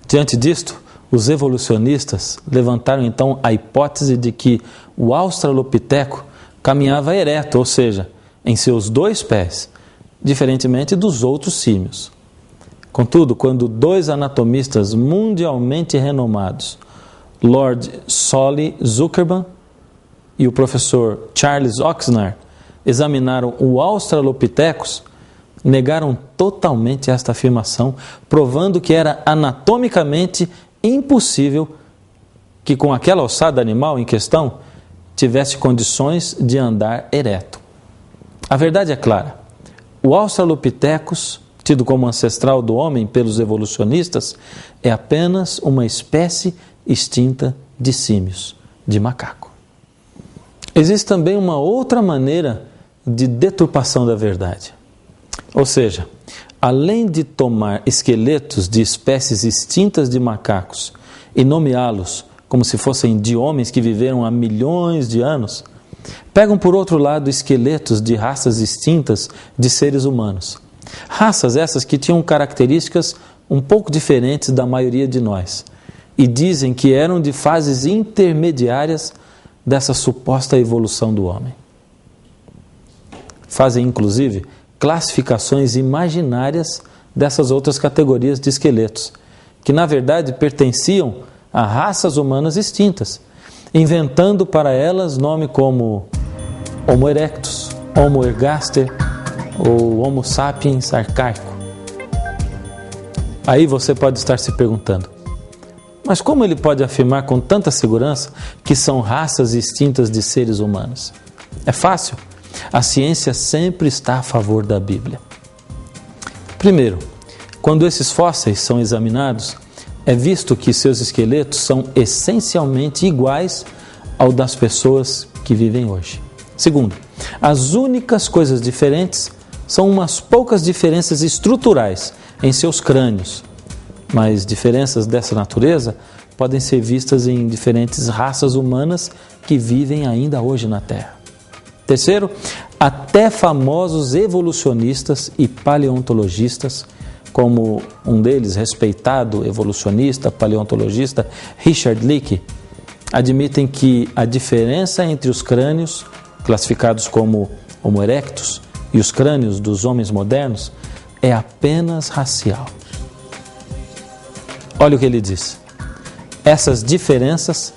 diante disto, os evolucionistas levantaram então a hipótese de que o Australopiteco caminhava ereto, ou seja, em seus dois pés, diferentemente dos outros símios. Contudo, quando dois anatomistas mundialmente renomados, Lord Solly Zuckerman e o professor Charles Oxnard, examinaram o Australopithecus, negaram totalmente esta afirmação, provando que era anatomicamente impossível que com aquela ossada animal em questão tivesse condições de andar ereto. A verdade é clara. O Australopithecus, tido como ancestral do homem pelos evolucionistas, é apenas uma espécie extinta de símios, de macaco. Existe também uma outra maneira de deturpação da verdade. Ou seja, além de tomar esqueletos de espécies extintas de macacos e nomeá-los como se fossem de homens que viveram há milhões de anos, Pegam, por outro lado, esqueletos de raças extintas de seres humanos. Raças essas que tinham características um pouco diferentes da maioria de nós. E dizem que eram de fases intermediárias dessa suposta evolução do homem. Fazem, inclusive, classificações imaginárias dessas outras categorias de esqueletos, que na verdade pertenciam a raças humanas extintas, inventando para elas nome como Homo erectus, Homo ergaster ou Homo sapiens arcaico. Aí você pode estar se perguntando, mas como ele pode afirmar com tanta segurança que são raças extintas de seres humanos? É fácil. A ciência sempre está a favor da Bíblia. Primeiro, quando esses fósseis são examinados, é visto que seus esqueletos são essencialmente iguais ao das pessoas que vivem hoje. Segundo, as únicas coisas diferentes são umas poucas diferenças estruturais em seus crânios, mas diferenças dessa natureza podem ser vistas em diferentes raças humanas que vivem ainda hoje na Terra. Terceiro, até famosos evolucionistas e paleontologistas, como um deles, respeitado evolucionista, paleontologista, Richard Leakey, admitem que a diferença entre os crânios, classificados como Homo erectus, e os crânios dos homens modernos é apenas racial. Olha o que ele diz. Essas diferenças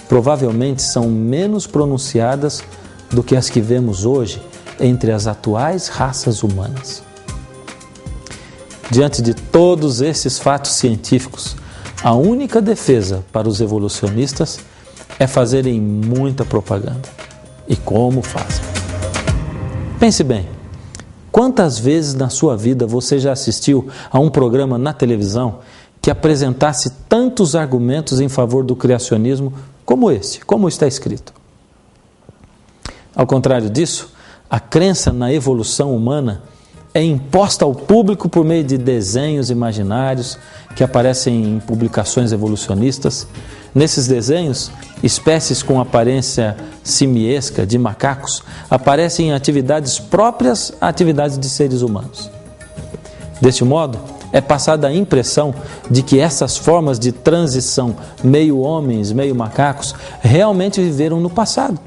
provavelmente são menos pronunciadas do que as que vemos hoje entre as atuais raças humanas. Diante de todos esses fatos científicos, a única defesa para os evolucionistas é fazerem muita propaganda. E como fazem? Pense bem, quantas vezes na sua vida você já assistiu a um programa na televisão que apresentasse tantos argumentos em favor do criacionismo como este, como está escrito? Ao contrário disso, a crença na evolução humana é imposta ao público por meio de desenhos imaginários que aparecem em publicações evolucionistas. Nesses desenhos, espécies com aparência simiesca de macacos aparecem em atividades próprias a atividades de seres humanos. Deste modo, é passada a impressão de que essas formas de transição meio homens, meio macacos realmente viveram no passado.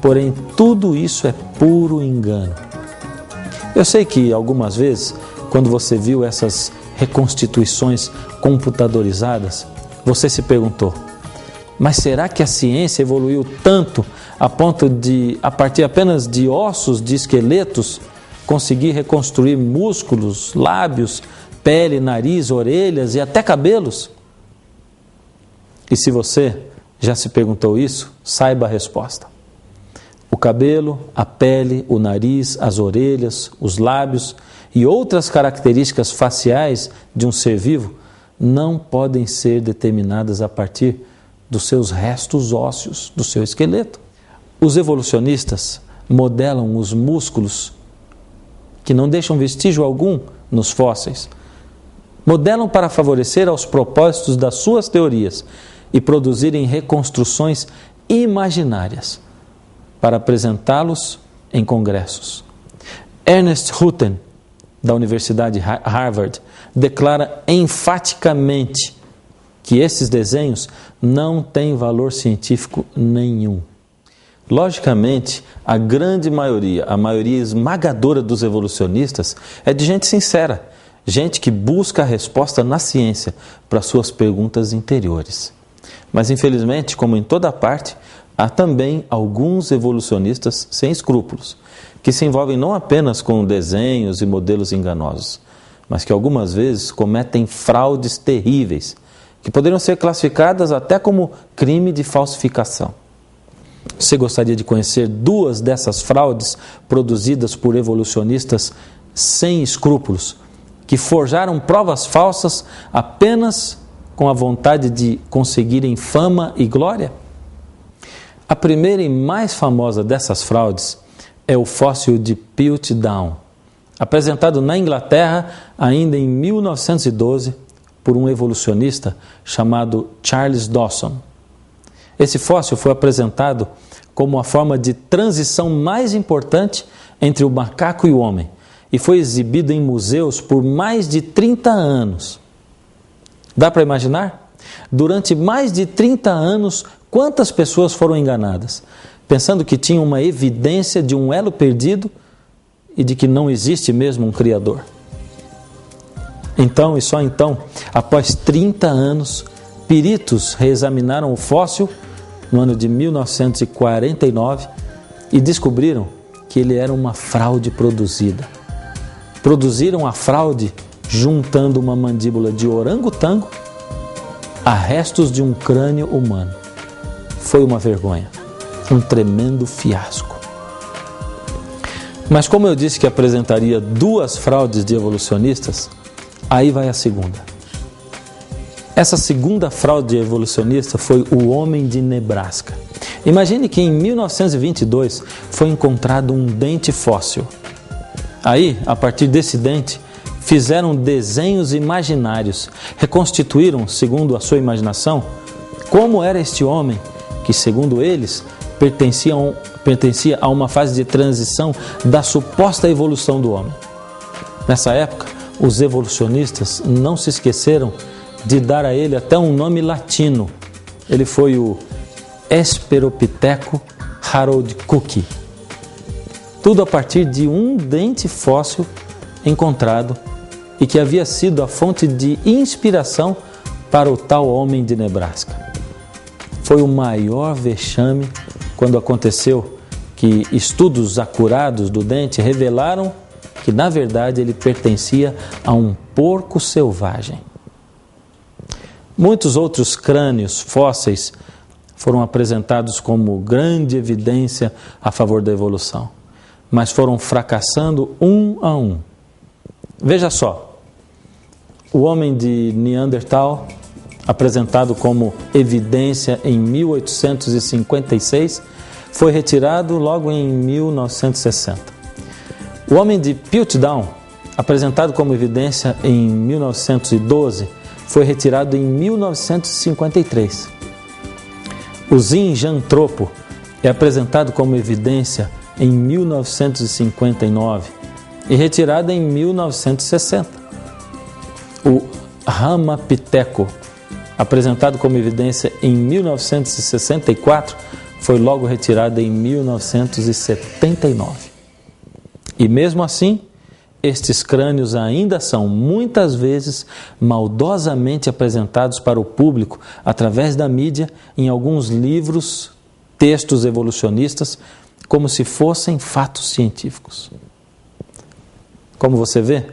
Porém, tudo isso é puro engano. Eu sei que algumas vezes, quando você viu essas reconstituições computadorizadas, você se perguntou, mas será que a ciência evoluiu tanto a ponto de, a partir apenas de ossos, de esqueletos, conseguir reconstruir músculos, lábios, pele, nariz, orelhas e até cabelos? E se você já se perguntou isso, saiba a resposta. O cabelo, a pele, o nariz, as orelhas, os lábios e outras características faciais de um ser vivo não podem ser determinadas a partir dos seus restos ósseos, do seu esqueleto. Os evolucionistas modelam os músculos que não deixam vestígio algum nos fósseis. Modelam para favorecer aos propósitos das suas teorias e produzirem reconstruções imaginárias para apresentá-los em congressos. Ernest Rutten, da Universidade Harvard, declara enfaticamente que esses desenhos não têm valor científico nenhum. Logicamente, a grande maioria, a maioria esmagadora dos evolucionistas é de gente sincera, gente que busca a resposta na ciência para suas perguntas interiores. Mas infelizmente, como em toda parte, há também alguns evolucionistas sem escrúpulos, que se envolvem não apenas com desenhos e modelos enganosos, mas que algumas vezes cometem fraudes terríveis, que poderiam ser classificadas até como crime de falsificação. Você gostaria de conhecer duas dessas fraudes produzidas por evolucionistas sem escrúpulos, que forjaram provas falsas apenas com a vontade de conseguirem fama e glória? A primeira e mais famosa dessas fraudes é o fóssil de Piltdown, apresentado na Inglaterra ainda em 1912 por um evolucionista chamado Charles Dawson. Esse fóssil foi apresentado como a forma de transição mais importante entre o macaco e o homem, e foi exibido em museus por mais de 30 anos. Dá para imaginar? Durante mais de 30 anos, quantas pessoas foram enganadas, pensando que tinham uma evidência de um elo perdido e de que não existe mesmo um Criador. Então, e só então, após 30 anos, peritos reexaminaram o fóssil no ano de 1949 e descobriram que ele era uma fraude produzida. Produziram a fraude juntando uma mandíbula de orangotango a restos de um crânio humano. Foi uma vergonha, um tremendo fiasco. Mas como eu disse que apresentaria 2 fraudes de evolucionistas, aí vai a segunda. Essa segunda fraude evolucionista foi o homem de Nebraska. Imagine que em 1922 foi encontrado um dente fóssil. Aí, a partir desse dente, fizeram desenhos imaginários, reconstituíram, segundo a sua imaginação, como era este homem, que segundo eles, pertencia a uma fase de transição da suposta evolução do homem. Nessa época, os evolucionistas não se esqueceram de dar a ele até um nome latino. Ele foi o Hesperopithecus haroldtkuki. Tudo a partir de um dente fóssil encontrado e que havia sido a fonte de inspiração para o tal homem de Nebraska. Foi o maior vexame quando aconteceu que estudos acurados do dente revelaram que, na verdade, ele pertencia a um porco selvagem. Muitos outros crânios fósseis foram apresentados como grande evidência a favor da evolução, mas foram fracassando um a um. Veja só, o homem de Neandertal, apresentado como evidência em 1856, foi retirado logo em 1960. O homem de Piltdown, apresentado como evidência em 1912, foi retirado em 1953. O Zinjantropo é apresentado como evidência em 1959 e retirado em 1960. O Ramapiteco, apresentado como evidência em 1964, foi logo retirado em 1979. E mesmo assim, estes crânios ainda são muitas vezes maldosamente apresentados para o público através da mídia em alguns livros, textos evolucionistas, como se fossem fatos científicos. Como você vê,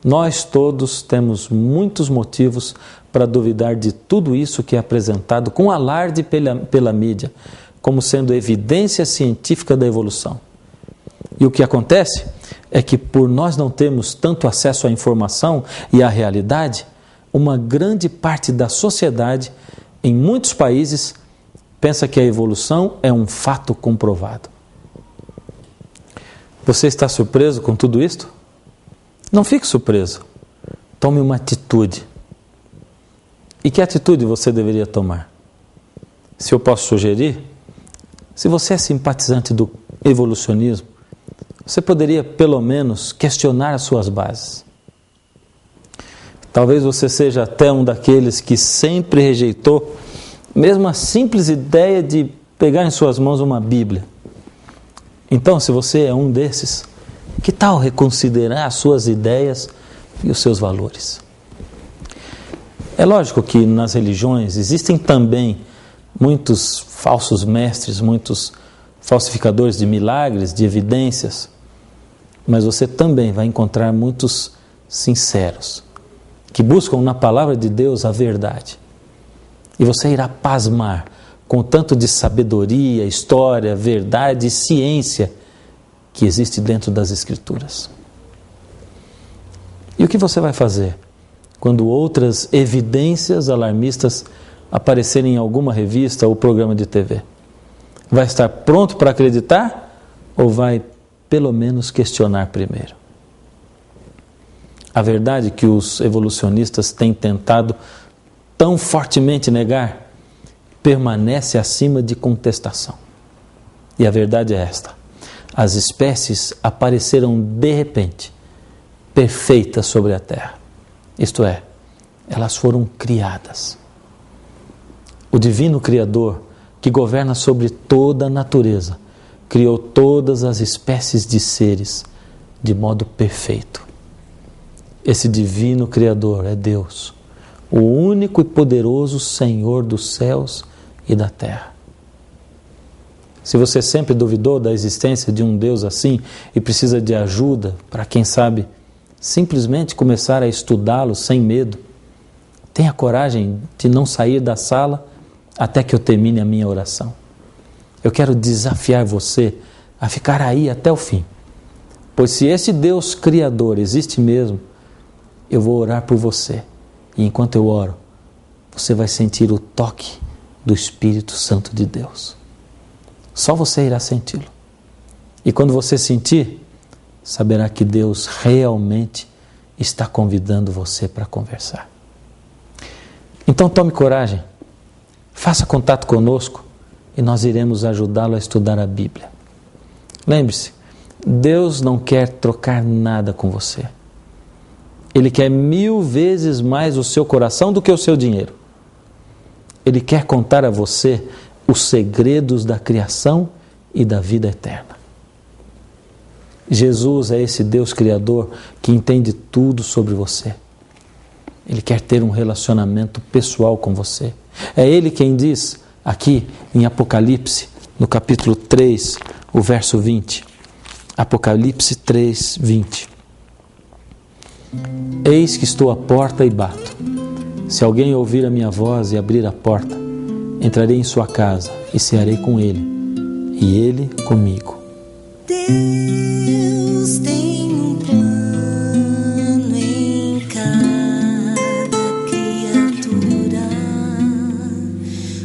nós todos temos muitos motivos para duvidar de tudo isso que é apresentado com alarde pela mídia, como sendo evidência científica da evolução. E o que acontece é que, por nós não termos tanto acesso à informação e à realidade, uma grande parte da sociedade, em muitos países, pensa que a evolução é um fato comprovado. Você está surpreso com tudo isto? Não fique surpreso. Tome uma atitude. E que atitude você deveria tomar? Se eu posso sugerir, se você é simpatizante do evolucionismo, você poderia, pelo menos, questionar as suas bases. Talvez você seja até um daqueles que sempre rejeitou mesmo a simples ideia de pegar em suas mãos uma Bíblia. Então, se você é um desses, que tal reconsiderar as suas ideias e os seus valores? É lógico que nas religiões existem também muitos falsos mestres, muitos falsificadores de milagres, de evidências, mas você também vai encontrar muitos sinceros, que buscam na palavra de Deus a verdade. E você irá pasmar com o tanto de sabedoria, história, verdade e ciência que existe dentro das Escrituras. E o que você vai fazer quando outras evidências alarmistas aparecerem em alguma revista ou programa de TV? Vai estar pronto para acreditar ou vai pelo menos questionar primeiro? A verdade que os evolucionistas têm tentado tão fortemente negar permanece acima de contestação. E a verdade é esta: as espécies apareceram de repente, perfeitas sobre a terra. Isto é, elas foram criadas. O divino Criador, que governa sobre toda a natureza, criou todas as espécies de seres de modo perfeito. Esse divino Criador é Deus, o único e poderoso Senhor dos céus e da terra. Se você sempre duvidou da existência de um Deus assim e precisa de ajuda para, quem sabe, simplesmente começar a estudá-lo sem medo, tenha coragem de não sair da sala até que eu termine a minha oração. Eu quero desafiar você a ficar aí até o fim, pois se esse Deus Criador existe mesmo, eu vou orar por você, e enquanto eu oro, você vai sentir o toque do Espírito Santo de Deus. Só você irá senti-lo. E quando você sentir, saberá que Deus realmente está convidando você para conversar. Então tome coragem, faça contato conosco e nós iremos ajudá-lo a estudar a Bíblia. Lembre-se, Deus não quer trocar nada com você. Ele quer 1000 vezes mais o seu coração do que o seu dinheiro. Ele quer contar a você os segredos da criação e da vida eterna. Jesus é esse Deus Criador que entende tudo sobre você. Ele quer ter um relacionamento pessoal com você. É Ele quem diz, aqui em Apocalipse, no capítulo 3, o verso 20. Apocalipse 3, 20. Eis que estou à porta e bato. Se alguém ouvir a minha voz e abrir a porta, entrarei em sua casa e cearei com ele, e ele comigo. Deus tem um plano em cada criatura.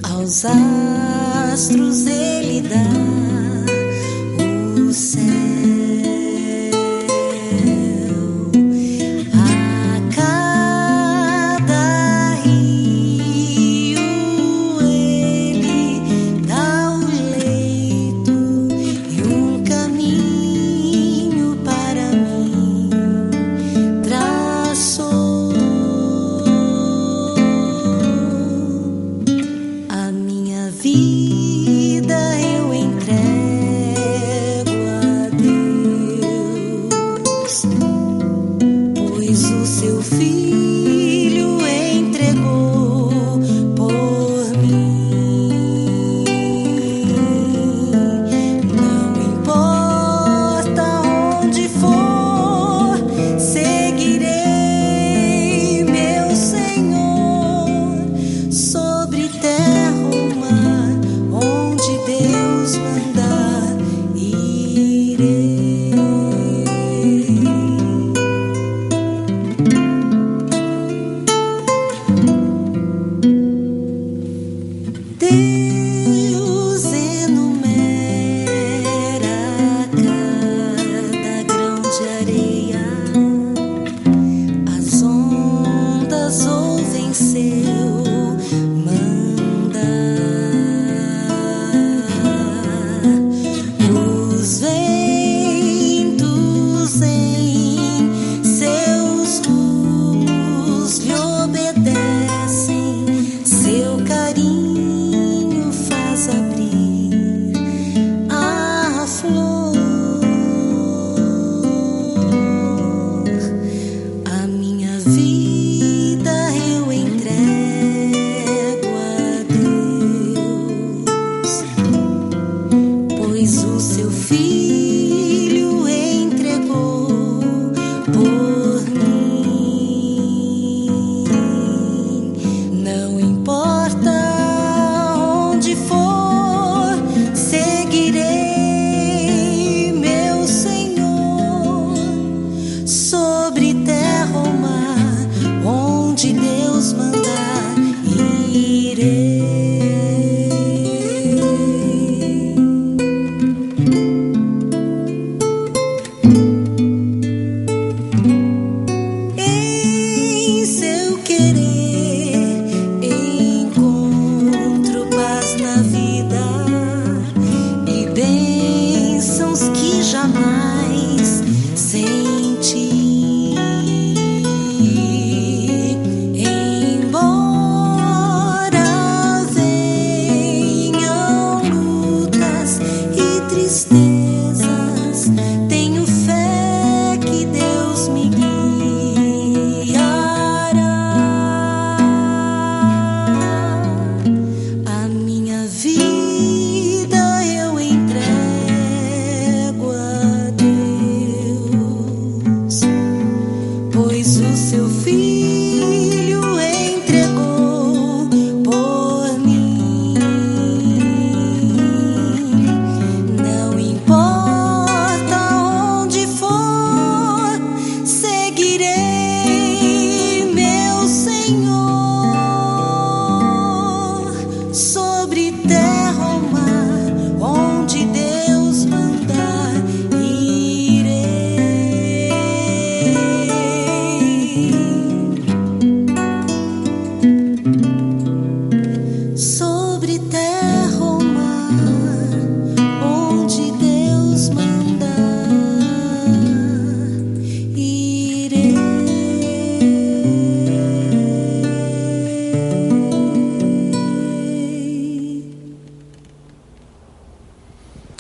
Aos astros Ele dá o céu. Vida eu entrego a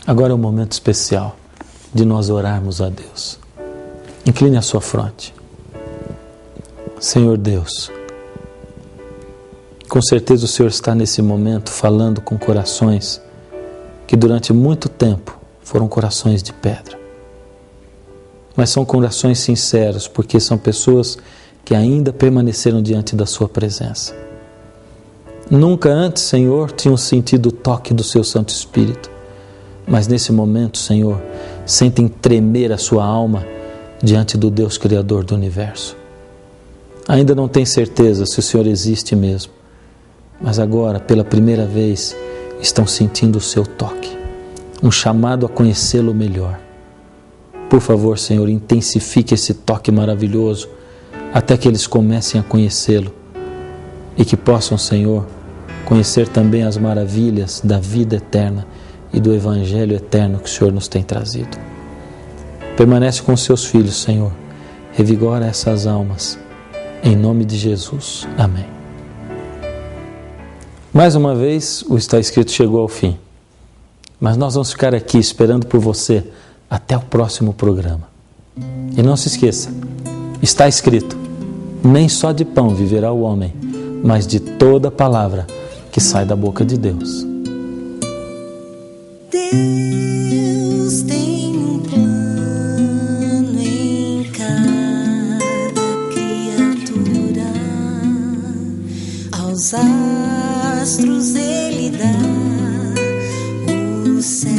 Agora é um momento especial de nós orarmos a Deus. Incline a sua fronte. Senhor Deus, com certeza o Senhor está nesse momento falando com corações que durante muito tempo foram corações de pedra. Mas são corações sinceros, porque são pessoas que ainda permaneceram diante da sua presença. Nunca antes, Senhor, tinham sentido o toque do seu Santo Espírito. Mas nesse momento, Senhor, sentem tremer a sua alma diante do Deus Criador do Universo. Ainda não têm certeza se o Senhor existe mesmo, mas agora, pela primeira vez, estão sentindo o seu toque, um chamado a conhecê-lo melhor. Por favor, Senhor, intensifique esse toque maravilhoso até que eles comecem a conhecê-lo e que possam, Senhor, conhecer também as maravilhas da vida eterna e do Evangelho eterno que o Senhor nos tem trazido. Permanece com os seus filhos, Senhor. Revigora essas almas. Em nome de Jesus. Amém. Mais uma vez, o Está Escrito chegou ao fim. Mas nós vamos ficar aqui esperando por você até o próximo programa. E não se esqueça, está escrito: nem só de pão viverá o homem, mas de toda palavra que sai da boca de Deus. Deus tem um plano em cada criatura. Aos astros Ele dá o céu.